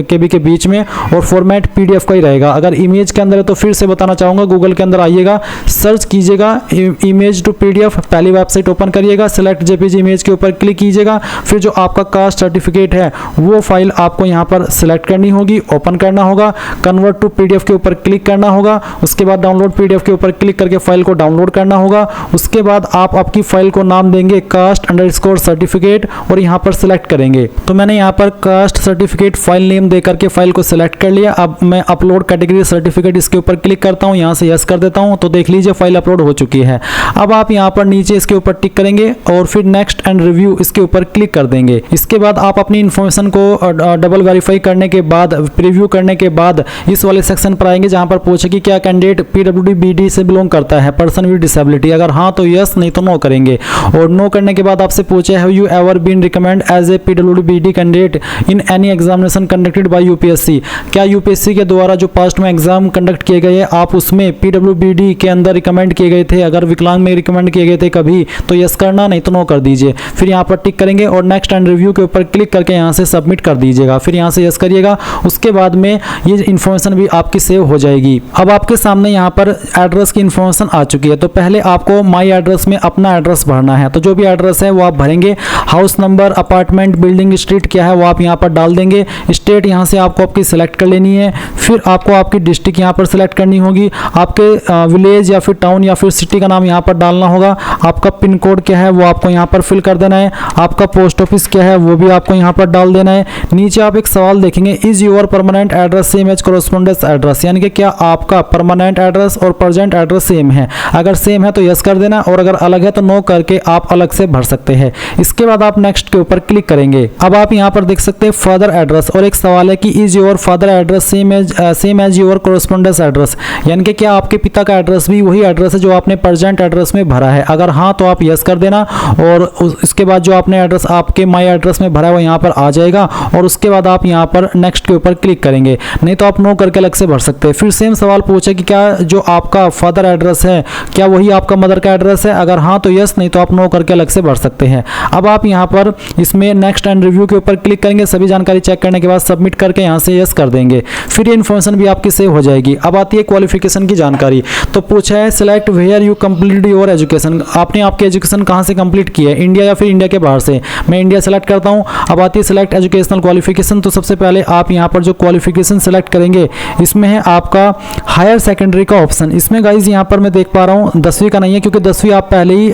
KB के बीच में और फॉर्मेट पीडीएफ का ही रहेगा। अगर इमेज के अंदर है तो फिर से बताना चाहूँगा, गूगल के अंदर आइएगा, सर्च कीजिएगा इमेज टू पीडीएफ, पहली वेबसाइट ओपन करिएगा, सेलेक्ट जेपीजी इमेज के ऊपर क्लिक कीजिएगा। फिर जो आपका कास्ट सर्टिफिकेट है वो फाइल आपको यहाँ पर सिलेक्ट करनी होगी, ओपन करना होगा, कन्वर्ट टू पीडीएफ के ऊपर क्लिक करना होगा। उसके बाद डाउनलोड पीडीएफ के ऊपर क्लिक करके फाइल को डाउनलोड करना होगा। उसके बाद आप आपकी फाइल को नाम देंगे कास्ट_ सर्टिफिकेट और यहाँ पर सिलेक्ट करेंगे। तो मैंने यहाँ पर कास्ट सर्टिफिकेट फाइल नेम दे करके फाइल को सिलेक्ट कर लिया। अब मैं अपलोड कैटेगरी सर्टिफिकेट इसके ऊपर क्लिक करता हूँ, यहाँ से यस कर देता हूँ, तो देख लीजिए फाइल अपलोड हो चुकी है। अब आप यहाँ पर नीचे इसके ऊपर टिक करेंगे और फिर नेक्स्ट एंड रिव्यू इसके ऊपर क्लिक कर देंगे। इसके बाद आप अपनी इन्फॉर्मेशन को डबल वेरीफाई करने के बाद, प्रीव्यू करने के बाद इस वाले सेक्शन पर आएंगे जहाँ पर पूछे कि क्या कैंडिडेट PWD-BD से बिलोंग करता है, पर्सन विद डिसेबिलिटी। अगर हाँ तो यस, नहीं तो नो करेंगे। और नो करने के बाद आपसे पूछे have you ever been recommend as a PWD-BD candidate in any examination conducted by UPSC. क्या यूपीएससी के द्वारा जो पास्ट में एग्जाम कंडक्ट किए गए आप उसमें PWD-BD के अंदर रिकमेंड किए गए थे? अगर विकलांग में रिकमेंड किए गए थे कभी तो यस करना, नहीं तो नो कर दीजिए। फिर यहाँ पर टिक करेंगे और नेक्स्ट एंड रिव्यू के ऊपर क्लिक करके यहाँ से सबमिट कर दीजिएगा। फिर यहाँ से यस करिएगा। उसके बाद में ये इन्फॉर्मेशन भी आपकी सेव हो जाएगी। अब आपके सामने यहाँ पर एड्रेस की इन्फॉर्मेशन आ चुकी है। तो पहले आपको माई एड्रेस में अपना एड्रेस भरना है। तो जो भी एड्रेस है वो आप भरेंगे। House number, apartment, building, street क्या है वो आप यहाँ पर डाल देंगे। स्टेट यहाँ से आपको आपकी सिलेक्ट कर लेनी है। फिर आपको आपकी डिस्ट्रिक्ट यहाँ पर सिलेक्ट करनी होगी। आपके विलेज या फिर टाउन या फिर सिटी का नाम यहाँ पर डालना होगा। आपका पिन कोड क्या है वो आपको यहाँ पर फिल कर देना है। आपका पोस्ट ऑफिस क्या है वो भी आपको यहाँ पर डाल देना है। नीचे आप एक सवाल देखेंगे, is your permanent address same as correspondence address, यानी कि क्या आपका परमानेंट एड्रेस और प्रेजेंट प्रजेंट एड्रेस सेम है। अगर सेम है तो यस कर देना और अगर अलग है तो नो करके आप अलग से भर सकते हैं। इसके बाद आप नेक्स्ट के ऊपर क्लिक करेंगे। अब आप यहाँ पर देख सकते हैं फादर एड्रेस और एक सवाल है कि is your father address same as your correspondence address, यानी कि क्या आपके पिता का एड्रेस भी वही एड्रेस है जो आपने प्रेजेंट एड्रेस में भरा है। अगर हाँ तो आप यस कर देना और इसके बाद जो आपने एड्रेस आपके माई एड्रेस में भरा है वो यहाँ पर आ जाएगा और उसके बाद आप यहाँ पर नेक्स्ट के ऊपर क्लिक करेंगे, नहीं तो आप नो करके अलग से भर सकते हैं। फिर सेम सवाल पूछे कि क्या जो आपका फादर एड्रेस है क्या वही आपका मदर का एड्रेस है। अगर हाँ तो यस, नहीं तो आप नो करके अलग से भर सकते हैं। अब आप यहाँ पर इसमें नेक्स्ट एंड रिव्यू के ऊपर क्लिक करेंगे। सभी जानकारी चेक करने के बाद सबमिट करके यहाँ से यस कर देंगे। फिर ये इन्फॉर्मेशन भी आपकी सेव हो जाएगी। अब आती है क्वालिफिकेशन की जानकारी। तो पूछा है select where you complete your education, आपने आपकी एजुकेशन कहाँ से कंप्लीट की है, इंडिया या फिर इंडिया के बाहर से। मैं इंडिया सेलेक्ट करता हूँ। अब आती है सिलेक्ट एजुकेशनल क्वालिफिकेशन। तो सबसे पहले आप यहाँ पर जो क्वालिफिकेशन सेलेक्ट करेंगे इसमें है आपका हायर सेकेंडरी का ऑप्शन। इसमें गाइज यहाँ पर मैं देख पा रहा हूँ 10वीं का नहीं है क्योंकि 10वीं आप पहले ही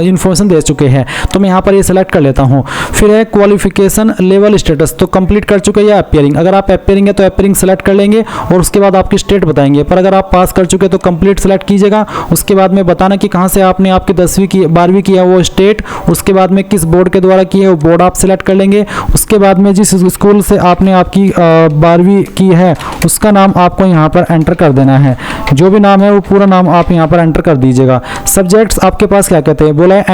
इन्फॉर्मेशन दे चुके हैं, तो मैं यहाँ पर ये सेलेक्ट कर लेता हूँ। फिर है क्वालिफिकेशन लेवल स्टेटस, तो कंप्लीट कर चुके या अपियरिंग। अगर आप अपियरिंग है तो अपियरिंग सेलेक्ट कर लेंगे और उसके बाद आपकी स्टेट बताएंगे, पर अगर आप पास कर चुके तो कंप्लीट सेलेक्ट कीजिएगा। उसके बाद में बताना कि कहाँ से आपने आपकी 10वीं की 12वीं की है वो स्टेट, उसके बाद में किस बोर्ड के द्वारा की है वो बोर्ड आप सेलेक्ट कर लेंगे। उसके बाद में जिस स्कूल से आपने आपकी 12वीं की है उसका नाम आपको यहाँ पर एंटर कर देना है। जो भी नाम है वो पूरा नाम आप यहाँ पर एंटर कर दीजिएगा। सब्जेक्ट्स आपके पास क्या कहते हैं, बोला है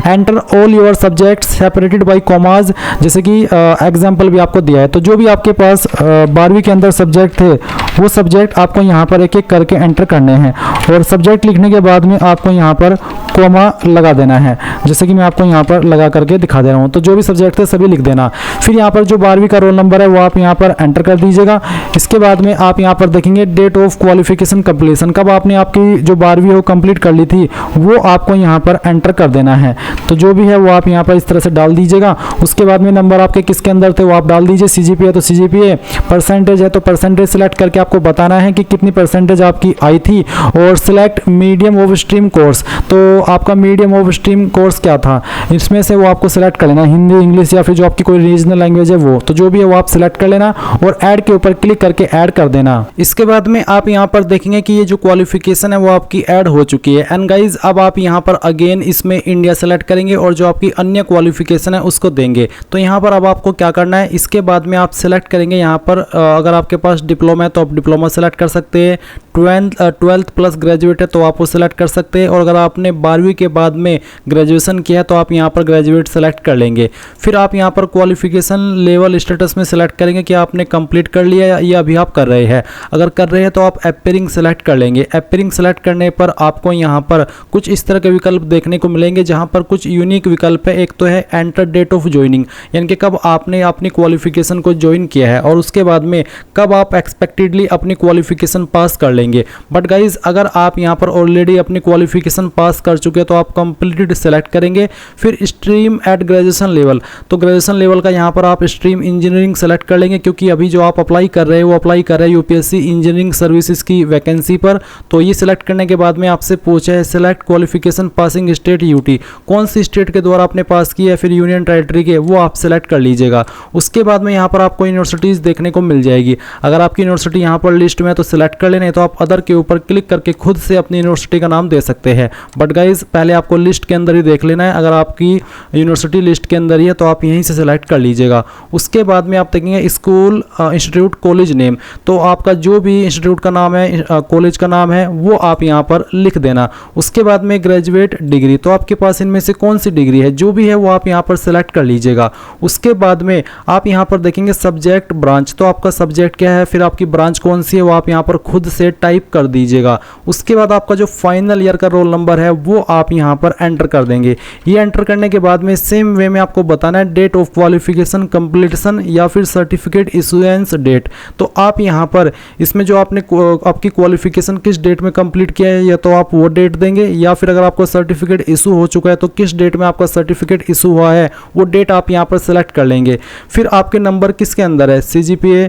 enter all your subjects separated by commas, जैसे कि एग्जाम्पल भी आपको दिया है। तो जो भी आपके पास 12वीं के अंदर सब्जेक्ट थे वो सब्जेक्ट आपको यहाँ पर एक एक करके एंटर करने हैं और सब्जेक्ट लिखने के बाद में आपको यहाँ पर कॉमा लगा देना है, जैसे कि मैं आपको यहाँ पर लगा करके दिखा दे रहा हूँ। तो जो भी सब्जेक्ट थे सभी लिख देना। फिर यहाँ पर जो 12वीं का रोल नंबर है वो आप यहाँ पर एंटर कर दीजिएगा। इसके बाद में आप यहाँ पर देखेंगे डेट ऑफ क्वालिफिकेशन कंप्लीशन, कब आपने आपकी जो 12वीं हो कंप्लीट कर ली थी वो आपको यहाँ पर एंटर कर देना है। तो जो भी है वो आप यहाँ पर इस तरह से डाल दीजिएगा। उसके बाद में नंबर आपके किसके अंदर थे वो आप डाल दीजिए। सीजीपीए तो सीजीपीए, परसेंटेज है तो परसेंटेज सेलेक्ट करके आपको बताना है कि कितनी परसेंटेज आपकी आई थी। और select medium of stream course, तो आपका मीडियम ऑफ स्ट्रीम कोर्स क्या था, इसमें से वो आपको सिलेक्ट कर लेना, हिंदी इंग्लिश या फिर जो आपकी कोई रीजनल लैंग्वेज है वो। तो जो भी है वो आप सिलेक्ट कर लेना और ऐड के ऊपर क्लिक करके ऐड कर देना। इसके बाद में आप यहाँ पर देखेंगे कि ये जो क्वालिफिकेशन है वो आपकी ऐड हो चुकी है। एंड गाइज अब आप यहाँ पर अगेन इसमें इंडिया सेलेक्ट करेंगे और जो आपकी अन्य क्वालिफिकेशन है उसको देंगे। तो यहाँ पर अब आपको क्या करना है, इसके बाद में आप सेलेक्ट करेंगे यहाँ पर अगर आपके पास डिप्लोमा है तो आप डिप्लोमा सेलेक्ट कर सकते हैं, 12th प्लस ग्रेजुएट है तो आप वो सेलेक्ट कर सकते हैं, और अगर आपने 12वीं के बाद में ग्रेजुएशन किया है तो आप यहाँ पर ग्रेजुएट सेलेक्ट कर लेंगे। फिर आप यहाँ पर क्वालिफिकेशन लेवल स्टेटस में सेलेक्ट करेंगे कि आपने कंप्लीट कर लिया या अभी आप कर रहे हैं। अगर कर रहे हैं तो आप अपियरिंग सेलेक्ट कर लेंगे। अपियरिंग सेलेक्ट करने पर आपको यहाँ पर कुछ इस तरह के विकल्प देखने को मिलेंगे जहाँ पर कुछ यूनिक विकल्प है। एक तो है एंटर डेट ऑफ ज्वाइनिंग, यानी कि कब आपने अपनी क्वालिफिकेशन को ज्वाइन किया है और उसके बाद में कब आप एक्सपेक्टेडली अपनी क्वालिफिकेशन पास कर लेंगे। बट गाइज अगर आप यहाँ पर ऑलरेडी अपनी क्वालिफिकेशन पास कर चुके हैं तो आप कंप्लीटेड सेलेक्ट करेंगे। फिर स्ट्रीम एट ग्रेजुएशन लेवल, तो ग्रेजुएशन लेवल का यहाँ पर आप स्ट्रीम इंजीनियरिंग सेलेक्ट कर लेंगे, क्योंकि अभी जो आप अप्लाई कर रहे हैं वो अप्लाई कर रहे हैं यूपीएससी इंजीनियरिंग सर्विसेज की वैकेंसी पर। तो ये सिलेक्ट करने के बाद में आपसे पूछा है select qualification passing state UT, कौन सी स्टेट के द्वारा आपने पास किया है, फिर यूनियन टेरिटरी के, वो आप सेलेक्ट कर लीजिएगा। उसके बाद में यहाँ पर आपको यूनिवर्सिटीज़ देखने को मिल जाएगी। अगर आपकी यूनिवर्सिटी यहाँ पर लिस्ट में है तो सिलेक्ट कर लेने, तो आप अदर के ऊपर क्लिक करके खुद से अपनी यूनिवर्सिटी का नाम दे सकते हैं। बट गाइज पहले आपको लिस्ट के अंदर ही देख लेना है। अगर आपकी यूनिवर्सिटी लिस्ट के अंदर ही है तो आप यहीं से सिलेक्ट कर लीजिएगा। उसके बाद में आप देखेंगे स्कूल इंस्टीट्यूट कॉलेज नेम, तो आपका जो भी इंस्टीट्यूट का नाम है कॉलेज का नाम है वो आप यहाँ पर लिख देना। उसके बाद में ग्रेजुएट डिग्री, तो आपके पास इनमें से कौन सी डिग्री है जो भी है वो आप यहाँ पर सिलेक्ट कर लीजिएगा। उसके बाद में आप यहाँ पर देखेंगे सब्जेक्ट ब्रांच, तो आपका सब्जेक्ट क्या है, फिर आपकी ब्रांच कौन सी है वो आप यहाँ पर खुद से टाइप कर दीजिएगा। उसके बाद आपका जो फाइनल ईयर का रोल नंबर है वो आप यहाँ पर एंटर कर देंगे। ये एंटर करने के बाद में सेम वे में आपको बताना है डेट ऑफ क्वालिफिकेशन कंप्लीशन या फिर सर्टिफिकेट इशुएंस डेट। तो आप यहाँ पर इसमें जो आपने आपकी क्वालिफिकेशन किस डेट में कंप्लीट किया है या तो आप वो डेट देंगे, या फिर अगर आपको सर्टिफिकेट इशू हो चुका है तो किस डेट में आपका सर्टिफिकेट इशू हुआ है वो डेट आप यहाँ पर सेलेक्ट कर लेंगे। फिर आपके नंबर किसके अंदर है, CGPA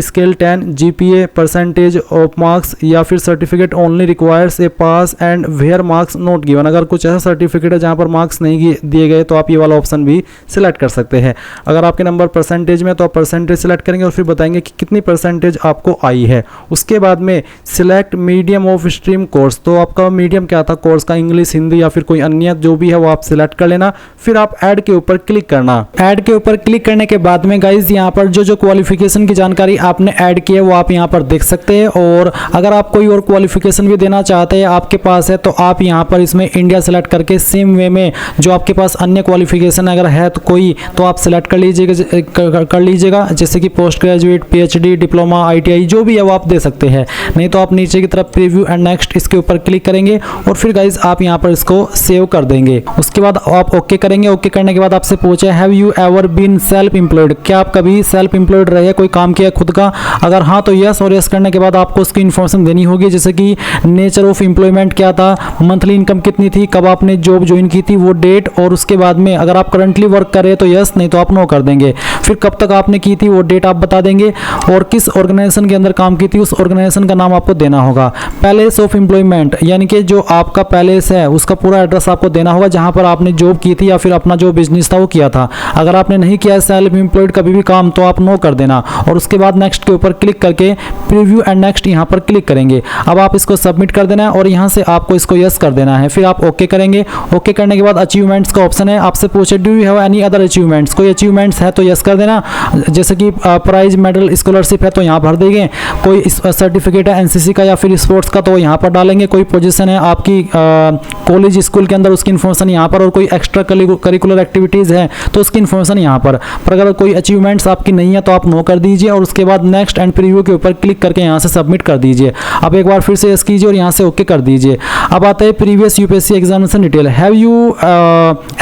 scale 10, GPA percentage of marks, या फिर certificate only requires a pass and where marks not given. अगर कुछ ऐसा सर्टिफिकेट है जहाँ पर मार्क्स नहीं दिए गए तो आप ये वाला ऑप्शन भी सिलेक्ट कर सकते हैं। अगर आपके नंबर परसेंटेज में तो आप परसेंटेज सिलेक्ट करेंगे और फिर बताएंगे कि कितनी परसेंटेज आपको आई है। उसके बाद में select medium of stream course, तो आपका मीडियम क्या था कोर्स का, इंग्लिश, हिंदी या फिर कोई अन्य जो भी है वो आप सिलेक्ट कर लेना। फिर आप ऐड के ऊपर क्लिक करना। ऐड के ऊपर क्लिक करने के बाद में गाइज यहाँ पर जो क्वालिफिकेशन की जानकारी आपने ऐड की है वो आप यहाँ पर देख सकते हैं। और अगर आप कोई और क्वालिफिकेशन भी देना चाहते हैं आपके पास है तो आप यहाँ पर इसमें इंडिया सेलेक्ट करके सेम वे में जो आपके पास अन्य क्वालिफिकेशन अगर है तो कोई तो आप सिलेक्ट कर लीजिएगा जैसे कि post graduate, PhD, diploma, ITI जो भी है वो आप दे सकते हैं। नहीं तो आप नीचे की तरफ प्रीव्यू एंड नेक्स्ट इसके ऊपर क्लिक करेंगे और फिर गाइज आप यहाँ पर इसको सेव कर देंगे। उसके बाद आप ओके करेंगे। ओके करने के बाद आपसे पूछे have you ever been self employed, क्या आप कभी सेल्फ एम्प्लॉयड रहे, कोई काम किया खुद का। अगर हाँ तो यस, और यस करने के बाद आपको उसकी इन्फॉर्मेशन देनी होगी जैसे कि नेचर ऑफ एम्प्लॉयमेंट क्या था, मंथली इनकम कितनी थी, कब आपने जॉब ज्वाइन की थी वो डेट, और उसके बाद में अगर आप करंटली वर्क कर रहे हैं तो यस, नहीं तो आप नो कर देंगे। फिर कब तक आपने की थी वो डेट आप बता देंगे और किस ऑर्गेनाइजेशन के अंदर काम की थी उस ऑर्गेनाइजेशन का नाम आपको देना होगा। पैलेस ऑफ एम्प्लॉयमेंट यानी कि जो आपका पैलेस है उसका पूरा एड्रेस आपको देना होगा जहां पर आपने जॉब की थी या फिर अपना जो बिजनेस था वो किया था। अगर आपने नहीं किया सेल्फ एम्प्लॉयड कभी भी काम तो आप नो कर देना और उसके बाद नेक्स्ट के ऊपर क्लिक करके प्रीव्यू एंड नेक्स्ट यहां पर क्लिक करेंगे। अब आप इसको सबमिट कर देना है और यहां से आपको इसको यस कर देना है। फिर आप ओके करेंगे। ओके करने के बाद अचीवमेंट्स का ऑप्शन है, आपसे पूछे do you have any other achievements, कोई अचीवमेंट्स है तो यस कर देना जैसे कि प्राइज, मेडल, स्कॉलरशिप है तो यहाँ भर देंगे, कोई सर्टिफिकेट है NCC का या फिर स्पोर्ट्स का तो यहाँ पर डालेंगे, कोई पोजीशन है आपकी कॉलेज स्कूल के अंदर उसकी इन्फॉर्मेशन यहाँ पर, और कोई एक्स्ट्रा करिकुलर एक्टिविटीज़ है तो उसकी इन्फॉर्मेशन यहाँ पर अगर कोई अचीवमेंट्स आपकी नहीं है तो आप नो कर दीजिए और उसके बाद नेक्स्ट एंड प्रीव्यू के ऊपर क्लिक करके यहाँ से सबमिट कर दीजिए। अब एक बार फिर से यस कीजिए और यहाँ से ओके कर दीजिए। अब आता है previous UPSC examination detail, have you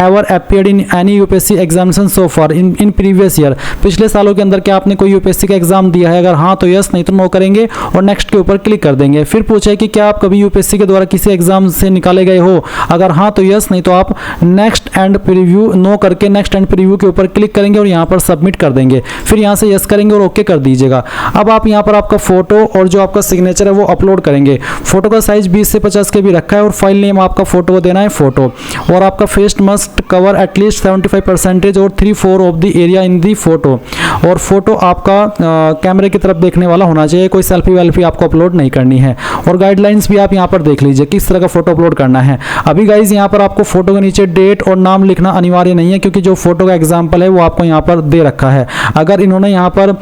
ever appeared in any UPSC examination so far in previous year, पिछले सालों के अंदर क्या आपने कोई UPSC का एग्जाम दिया है, अगर हाँ तो यस, नहीं तो नो करेंगे और नेक्स्ट के ऊपर क्लिक कर देंगे। फिर पूछे कि क्या आप कभी UPSC के द्वारा किसी एग्जाम से निकाले गए हो, अगर हाँ तो यस, नहीं तो आप नेक्स्ट एंड प्रीव्यू नो करके नेक्स्ट एंड प्रीव्यू के ऊपर क्लिक करेंगे और यहाँ पर सबमिट कर देंगे। फिर यहाँ से यस करेंगे और ओके कर दीजिएगा। अब आप यहाँ पर आपका फोटो और जो आपका सिग्नेचर है वो अपलोड करेंगे। फोटो का साइज 20 से 50 के भी रखा है और फाइल नेम आपका फोटो को देना है फोटो, और आपका फेस मस्ट कवर एटलीस्ट 75% और 3/4 of the area in the photo, और फोटो आपका कैमरे की तरफ देखने वाला होना चाहिए, कोई सेल्फी वेल्फी आपको अपलोड नहीं करनी है। और गाइडलाइंस भी आप यहाँ पर देख लीजिए किस तरह का फोटो अपलोड करना है। अभी गाइज यहाँ पर आपको फोटो के नीचे डेट और नाम लिखना अनिवार्य नहीं है क्योंकि जो फोटो का एग्जाम्पल है वो आपको यहाँ पर दे रखा है। अगर इन्होंने यहाँ पर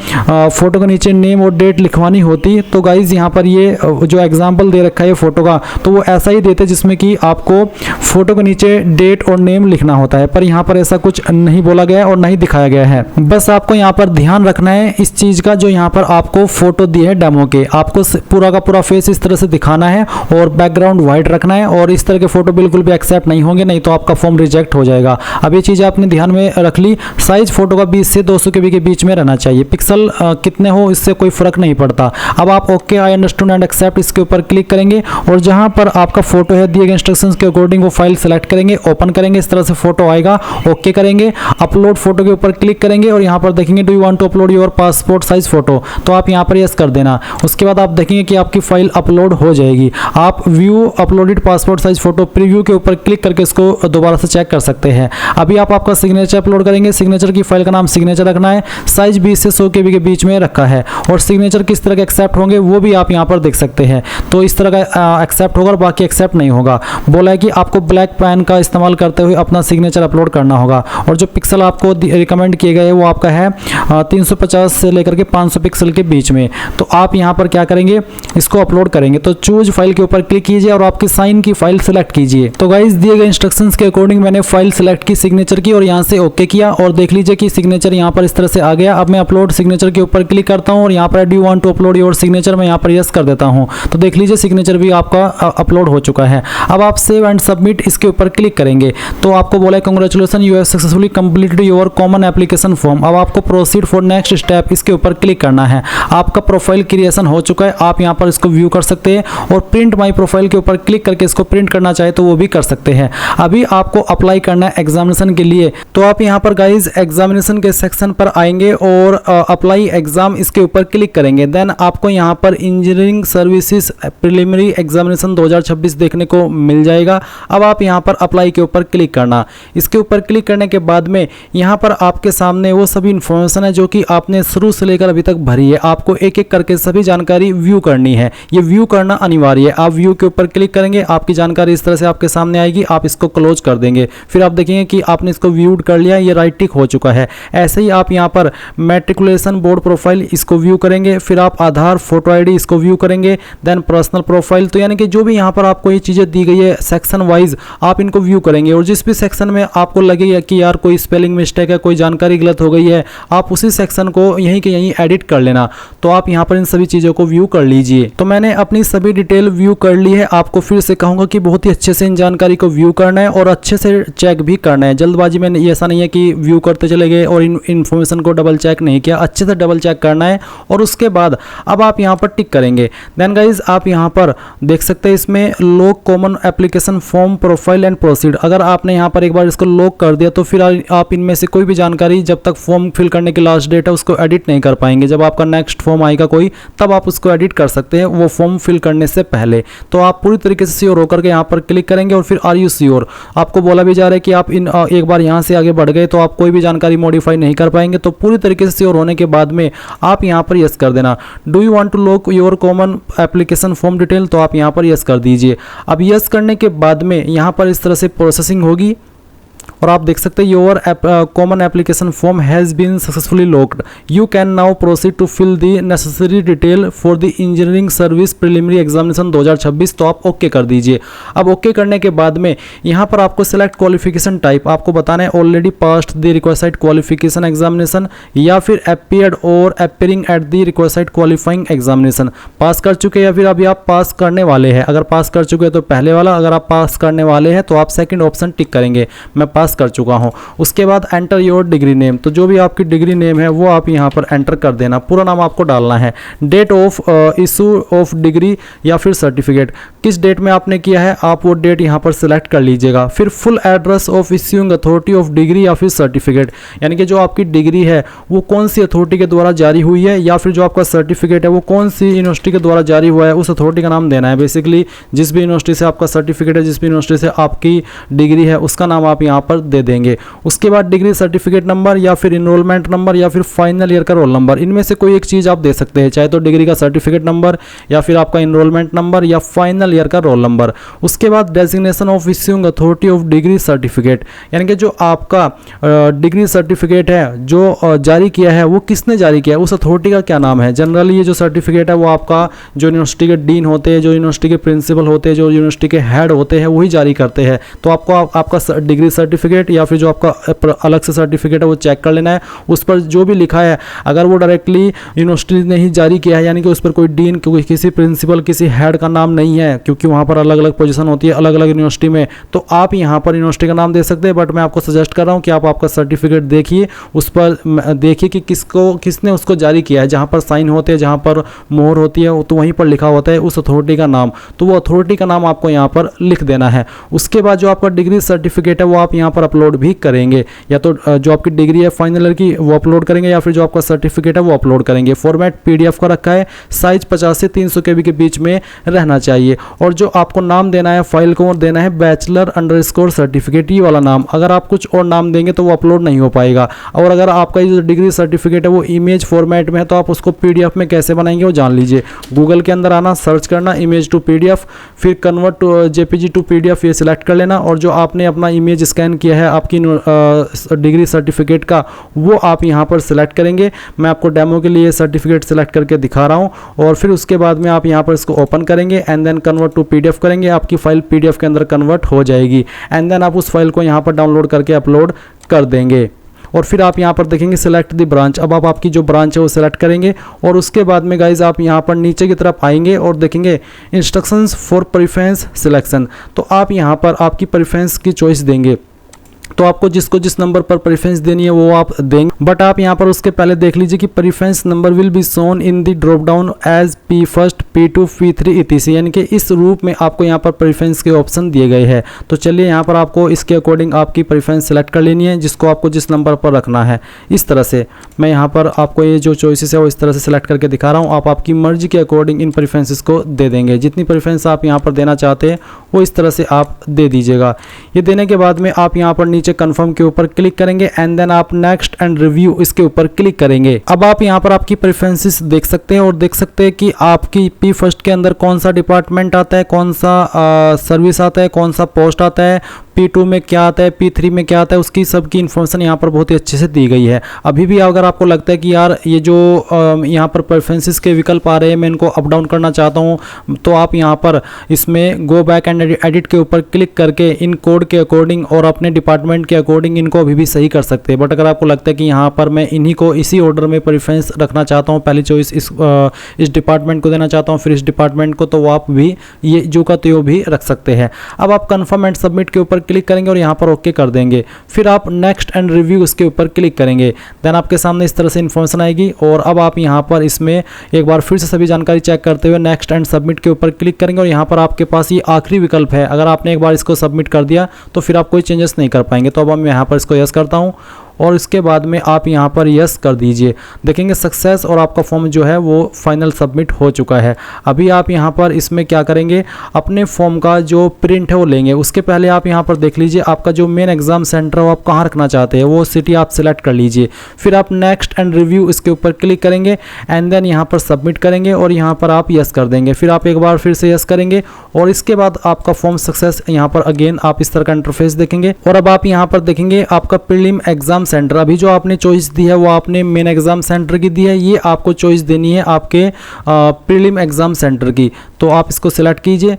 फोटो के नीचे नेम और डेट लिखवानी होती तो गाइज यहाँ पर ये जो एग्जाम्पल दे रखा है फोटो का तो वो ऐसा ही देते जिसमें कि आपको फोटो के नीचे डेट और नेम लिखना होता है, पर यहाँ पर ऐसा कुछ नहीं बोला गया और नहीं दिखाया गया है। बस आपको यहाँ पर ध्यान रखना है इस चीज का, जो यहाँ पर आपको फोटो दी है डेमो के, आपको पूरा का पूरा फेस इस तरह से दिखाना है और बैकग्राउंड व्हाइट रखना है और इस तरह के फोटो बिल्कुल भी एक्सेप्ट नहीं होंगे, नहीं तो आपका फॉर्म रिजेक्ट हो जाएगा। अब ये चीज आपने ध्यान में रख ली। साइज फोटो का 20 से 200 KB के बीच में रहना चाहिए, पिक्सल कितने हो इससे कोई फर्क नहीं पड़ता। अब आप okay I understand and accept इसके ऊपर क्लिक करेंगे और जहां पर आपका फोटो है दिए गए इंस्ट्रक्शंस के अकॉर्डिंग वो फाइल सेलेक्ट करेंगे, ओपन करेंगे, इस तरह से फोटो आएगा। ओके करेंगे, अपलोड फोटो के ऊपर क्लिक करेंगे और यहाँ पर देखेंगे do you want to upload your passport size photo, तो आप यहाँ पर यस कर देना। उसके बाद आप देखेंगे कि आपकी फाइल अपलोड हो जाएगी। आप view uploaded passport size photo preview के ऊपर क्लिक करके इसको दोबारा से चेक कर सकते हैं। अभी आप आपका सिग्नेचर अपलोड करेंगे। सिग्नेचर की फाइल का नाम सिग्नेचर रखना है, साइज 20 से 100 KB के बीच में रखा है और सिग्नेचर किस तरह के एक्सेप्ट होंगे वो भी आप यहाँ पर देख सकते हैं। तो इस तरह का एक्सेप्ट होगा और बाकी एक्सेप्ट नहीं होगा। बोला है कि आपको ब्लैक पेन का इस्तेमाल करते हुए अपना सिग्नेचर अपलोड करना होगा और जो पिक्सल आपको रिकमेंड किए गए वो आपका है 350 से लेकर के 500 पिक्सल के बीच में। तो आप यहाँ पर क्या करेंगे, इसको अपलोड करेंगे। तो चूज फाइल के ऊपर क्लिक कीजिए और आपकी साइन की फाइल सेलेक्ट कीजिए। तो गाइस दिए गए इंस्ट्रक्शंस के अकॉर्डिंग मैंने फाइल सेलेक्ट की सिग्नेचर की और यहाँ से ओके किया और देख लीजिए कि सिग्नेचर यहाँ पर इस तरह से आ गया। अब मैं अपलोड सिग्नेचर के ऊपर क्लिक करता हूँ और यहाँ पर do you want to upload your signature मैं यहाँ पर यस कर देता हूँ। तो देख लीजिए सिग्नेचर भी आपका अपलोड हो चुका है। अब आप सेव एंड सबमिट इसके ऊपर क्लिक करेंगे तो आपको बोला है congratulation you have successfully completed your common application form. अब आपको प्रोसीड फॉर नेक्स्ट स्टेप इसके ऊपर क्लिक करना है। आपका प्रोफाइल क्रिएशन हो चुका है, आप यहाँ पर इसको व्यू कर सकते हैं और प्रिंट माई प्रोफाइल के ऊपर क्लिक करके इसको प्रिंट करना चाहे तो वो भी कर सकते हैं। अभी आपको अप्लाई करना है एग्जामिनेशन के लिए, तो आप यहाँ पर गाइज एग्जामिनेशन के सेक्शन पर आएंगे और अप्लाई एग्ज़ाम इसके ऊपर क्लिक करेंगे। देन आपको यहाँ पर इंजीनियरिंग सर्विसेज प्रिलिमिनरी एग्जामिनेशन 2026 देखने को मिल जाएगा। अब आप यहाँ पर अप्लाई के ऊपर क्लिक करना। इसके ऊपर क्लिक करने के बाद में यहाँ पर आपके सामने वो सभी इन्फॉर्मेशन है जो कि आपने शुरू से लेकर अभी तक भरी है। आपको एक एक करके सभी जानकारी व्यू करनी है। ये व्यू करना अनिवार्य है। आप व्यू के ऊपर क्लिक करेंगे, आपकी जानकारी इस तरह से आपके सामने आएगी। आप इसको क्लोज कर देंगे। फिर आप देखेंगे कि आपने इसको व्यूड कर लिया, ये राइट टिक हो चुका है। ऐसे ही आप यहाँ पर मैट्रिकुलेशन बोर्ड प्रोफाइल इसको व्यू करेंगे। फिर आप आधार फोटो आईडी इसको व्यू करेंगे। देन पर्सनल प्रोफाइल, तो यानी कि जो भी यहाँ पर आपको ये चीज़ें दी गई है सेक्शन वाइज आप इनको व्यू करेंगे। और जिस भी सेक्शन में आपको लगेगा कि यार कोई स्पेलिंग मिस्टेक है, कोई जानकारी गलत हो गई है, आप उसी सेक्शन को यहीं के यहीं एडिट कर लेना। तो आप यहाँ पर इन सभी चीज़ों को व्यू कर लीजिए। तो मैंने अपनी सभी डिटेल व्यू कर ली है। आपको फिर से कहूँगा कि बहुत ही अच्छे से इन जानकारी को व्यू करना है और अच्छे से चेक भी करना है। जल्दबाजी में ऐसा नहीं है कि व्यू करते चले गए और इन इन्फॉर्मेशन को डबल चेक नहीं किया। अच्छे से डबल चेक करना है और उसके बाद अब आप यहाँ पर टिक करेंगे। देन गाइज आप यहाँ पर देख सकते हैं इसमें lock common application form profile and proceed. अगर आपने यहाँ पर एक बार इसको लॉक कर दिया तो फिर आप इनमें से कोई भी जानकारी जब तक फॉर्म फिल करने की लास्ट डेट है उसको एडिट नहीं कर पाएंगे। जब आपका नेक्स्ट फॉर्म आएगा कोई तब आप उसको एडिट कर सकते हैं, वो फॉर्म फिल करने से पहले। तो आप पूरी तरीके से श्योर होकर के यहाँ पर क्लिक करेंगे और फिर आर यू श्योर। आपको बोला भी जा रहा है कि आप एक बार यहाँ से आगे बढ़ गए तो आप कोई भी जानकारी मॉडिफाई नहीं कर पाएंगे। तो पूरी तरीके से श्योर होने के बाद में आप यहाँ पर यस कर देना। Do you want to lock your common application form detail, तो आप यहाँ पर यस कर दीजिए। अब यस करने के बाद में यहाँ पर इस तरह से प्रोसेसिंग होगी और आप देख सकते हैं your common application form has been successfully locked, you can now proceed to fill the necessary detail for the engineering service preliminary examination 2026। तो आप ओके कर दीजिए। अब ओके करने के बाद में यहाँ पर आपको सिलेक्ट क्वालिफिकेशन टाइप आपको बताना है already passed the requested qualification examination या फिर अपीयर्ड और appearing at the requested qualifying examination. Pass कर चुके या फिर अभी आप पास करने वाले हैं। अगर पास कर चुके हैं तो पहले वाला, अगर आप पास करने वाले हैं तो आप सेकंड ऑप्शन टिक करेंगे, मैं पास कर चुका हूं। उसके बाद एंटर योर डिग्री नेम, तो जो भी आपकी डिग्री नेम है वो आप यहां पर एंटर कर देना। पूरा नाम आपको डालना है। Date of issue of degree या फिर सर्टिफिकेट, किस डेट में आपने किया है आप वो डेट यहां पर सिलेक्ट कर लीजिएगा। फिर full address of issuing authority of degree या फिर सर्टिफिकेट, यानी कि जो आपकी डिग्री है वो कौन सी अथॉरिटी के द्वारा जारी हुई है या फिर जो आपका सर्टिफिकेट है वो कौन सी यूनिवर्सिटी के द्वारा जारी हुआ है, उस अथॉरिटी का नाम देना है। बेसिकली जिस भी यूनिवर्सिटी से आपका सर्टिफिकेट है, जिस भी यूनिवर्सिटी से आपकी डिग्री है उसका नाम आप यहाँ पर दे देंगे। उसके बाद डिग्री सर्टिफिकेट नंबर या फिर इनरोलमेंट नंबर या फिर फाइनल ईयर का रोल नंबर, इनमें से कोई एक चीज़ आप दे सकते हैं, चाहे तो डिग्री का सर्टिफिकेट नंबर या फिर आपका इनरोलमेंट नंबर या फाइनल ईयर का रोल नंबर। उसके बाद designation of issuing authority of degree certificate, यानी कि जो आपका डिग्री सर्टिफिकेट है जो जारी किया है वो किसने जारी किया है, उस अथॉरिटी का क्या नाम है। जनरली ये जो सर्टिफिकेट है वो आपका जो यूनिवर्सिटी के डीन होते हैं, जो यूनिवर्सिटी के प्रिंसिपल होते हैं, जो यूनिवर्सिटी के हेड होते हैं वही जारी करते हैं। तो आपको आपका डिग्री सर्टिफिकेट या फिर जो आपका अलग से सर्टिफिकेट है वो चेक कर लेना है। उस पर जो भी लिखा है अगर वो डायरेक्टली यूनिवर्सिटी ने ही जारी किया है, यानी कि उस पर कोई डीन, कोई किसी प्रिंसिपल, किसी हेड का नाम नहीं है, क्योंकि वहाँ पर अलग अलग पोजीशन होती है अलग अलग यूनिवर्सिटी में, तो आप यहाँ पर यूनिवर्सिटी का नाम दे सकते हैं। बट मैं आपको सजेस्ट कर रहा हूँ कि आप आपका सर्टिफिकेट देखिए, उस पर देखिए कि किसने उसको जारी किया है। जहाँ पर साइन होते हैं, जहाँ पर मोहर होती है, तो वहीं पर लिखा होता है उस अथॉरिटी का नाम, तो वो अथॉरिटी का नाम आपको यहाँ पर लिख देना है। उसके बाद जो आपका डिग्री सर्टिफिकेट है वो आप यहाँ पर अपलोड भी करेंगे, या तो जो आपकी डिग्री है फाइनल ईयर की वो अपलोड करेंगे या फिर जो आपका सर्टिफिकेट है वो अपलोड करेंगे। फॉर्मेट पीडीएफ का रखा है, साइज 50 से 300 KB के बीच में रहना चाहिए। और जो आपको नाम देना है फाइल को देना है बैचलर_ सर्टिफिकेट, ये वाला नाम। अगर आप कुछ और नाम देंगे तो वो अपलोड नहीं हो पाएगा। और अगर आपका ये जो डिग्री सर्टिफिकेट है वो इमेज फॉर्मेट में है तो आप उसको पीडीएफ में कैसे बनाएंगे वो जान लीजिए। गूगल के अंदर आना, सर्च करना इमेज टू पीडीएफ, फिर convert to JPG to PDF, ये सिलेक्ट कर लेना। और जो आपने अपना इमेज स्कैन किया है आपकी डिग्री सर्टिफिकेट का वो आप यहाँ पर सिलेक्ट करेंगे। मैं आपको डेमो के लिए सर्टिफिकेट सिलेक्ट करके दिखा रहा हूँ। और फिर उसके बाद में आप यहाँ पर इसको ओपन करेंगे and then convert to PDF करेंगे, आपकी फाइल पीडीएफ के अंदर कन्वर्ट हो जाएगी। एंड देन आप उस फाइल को यहाँ पर डाउनलोड करके अपलोड कर देंगे। और फिर आप यहाँ पर देखेंगे सिलेक्ट द ब्रांच, अब आप आपकी जो ब्रांच है वो सिलेक्ट करेंगे। और उसके बाद में गाइज आप यहाँ पर नीचे की तरफ आएंगे और देखेंगे इंस्ट्रक्शंस फॉर प्रेफरेंस सिलेक्शन, तो आप यहाँ पर आपकी प्रेफरेंस की चॉइस देंगे। तो आपको जिसको जिस नंबर पर प्रेफरेंस देनी है वो आप देंगे, बट आप यहाँ पर उसके पहले देख लीजिए कि preference number will be shown in the drop down as P1 P2 P3 etc, यानी कि इस रूप में आपको यहाँ पर प्रेफरेंस के ऑप्शन दिए गए हैं। तो चलिए यहाँ पर आपको इसके अकॉर्डिंग आपकी प्रेफरेंस सेलेक्ट कर लेनी है, जिसको आपको जिस नंबर पर रखना है। इस तरह से मैं यहाँ पर आपको ये जो चॉइसेस है वो इस तरह से सेलेक्ट करके दिखा रहा हूँ। आप आपकी मर्जी के अकॉर्डिंग इन प्रेफरेंसेस को दे देंगे, जितनी प्रेफरेंस आप यहाँ पर देना चाहते हैं वो इस तरह से आप दे दीजिएगा। ये देने के बाद में आप यहाँ पर नीचे कंफर्म के ऊपर क्लिक करेंगे एंड देन आप नेक्स्ट एंड रिव्यू इसके ऊपर क्लिक करेंगे। अब आप यहाँ पर आपकी प्रेफरेंसेस देख सकते हैं और देख सकते हैं कि आपकी P1 के अंदर कौन सा डिपार्टमेंट आता है, कौन सा सर्विस आता है, कौन सा पोस्ट आता है, P2 में क्या आता है, P3 में क्या आता है, उसकी सबकी इन्फॉर्मेशन यहाँ पर बहुत ही अच्छे से दी गई है। अभी भी अगर आपको लगता है कि यार ये जो यहाँ पर प्रेफरेंसेस के विकल्प आ रहे हैं मैं इनको अप डाउन करना चाहता हूँ, तो आप यहाँ पर इसमें गो बैक एंड एडिट के ऊपर क्लिक करके इन कोड के अकॉर्डिंग और अपने डिपार्टमेंट के अकॉर्डिंग इनको अभी भी सही कर सकते हैं। बट अगर आपको लगता है कि यहाँ पर मैं इन्हीं को इसी ऑर्डर में प्रेफरेंस रखना चाहता हूँ, पहली चॉइस इस डिपार्टमेंट को देना चाहता हूँ फिर इस डिपार्टमेंट को, तो वो आप भी ये जो का त्यो भी रख सकते हैं। अब आप कन्फर्म एंड सबमिट के ऊपर क्लिक करेंगे और यहाँ पर ओके कर देंगे, फिर आप नेक्स्ट एंड रिव्यू उसके ऊपर क्लिक करेंगे। देन आपके सामने इस तरह से इन्फॉर्मेशन आएगी और अब आप यहाँ पर इसमें एक बार फिर से सभी जानकारी चेक करते हुए नेक्स्ट एंड सबमिट के ऊपर क्लिक करेंगे और यहाँ पर आपके पास ये आखिरी विकल्प है। अगर आपने एक बार इसको सबमिट कर दिया तो फिर आप कोई चेंजेस नहीं कर पाएंगे। तो अब मैं यहाँ पर इसको यस करता हूँ और इसके बाद में आप यहाँ पर यस कर दीजिए, देखेंगे सक्सेस और आपका फॉर्म जो है वो फाइनल सबमिट हो चुका है। अभी आप यहाँ पर इसमें क्या करेंगे, अपने फॉर्म का जो प्रिंट है वो लेंगे। उसके पहले आप यहाँ पर देख लीजिए आपका जो मेन एग्जाम सेंटर है वो आप कहाँ रखना चाहते हैं, वो सिटी आप सिलेक्ट कर लीजिए। फिर आप नेक्स्ट एंड रिव्यू इसके ऊपर क्लिक करेंगे एंड देन यहाँ पर सबमिट करेंगे और यहाँ पर आप यस कर देंगे। फिर आप एक बार फिर से यस करेंगे और इसके बाद आपका फॉर्म सक्सेस। यहाँ पर अगेन आप इस तरह का इंटरफेस देखेंगे और अब आप यहाँ पर देखेंगे आपका प्रीलिम एग्जाम सेंटर। अभी जो आपने चॉइस दी है वो आपने मेन एग्जाम सेंटर की दी है, ये आपको चॉइस देनी है आपके प्रीलिम एग्जाम सेंटर की। तो आप इसको सिलेक्ट कीजिए,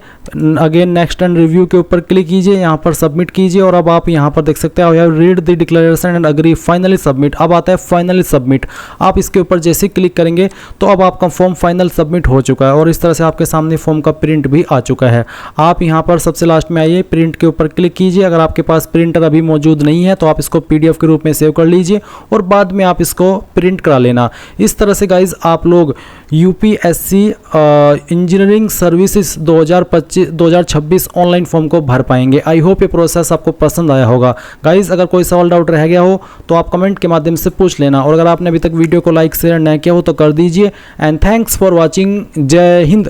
अगेन नेक्स्ट एंड रिव्यू के ऊपर क्लिक कीजिए, यहाँ पर सबमिट कीजिए और अब आप यहाँ पर देख सकते हैं I have read the declaration and agree finally submit. अब आता है फाइनली सबमिट। आप इसके ऊपर जैसे क्लिक करेंगे तो अब आपका फॉर्म फाइनल सबमिट हो चुका है और इस तरह से आपके सामने फॉर्म का प्रिंट भी आ चुका है। आप यहाँ पर सबसे लास्ट में आइए, प्रिंट के ऊपर क्लिक कीजिए। अगर आपके पास प्रिंटर अभी मौजूद नहीं है तो आप इसको PDF के रूप में सेव कर लीजिए और बाद में आप इसको प्रिंट करा लेना। इस तरह से गाइज आप लोग UPSC engineering services 2026 online form को भर पाएंगे। आई होप ये प्रोसेस आपको पसंद आया होगा। गाइज अगर कोई सवाल डाउट रह गया हो तो आप कमेंट के माध्यम से पूछ लेना और अगर आपने अभी तक वीडियो को लाइक शेयर नहीं किया हो तो कर दीजिए। And thanks for watching. जय हिंद।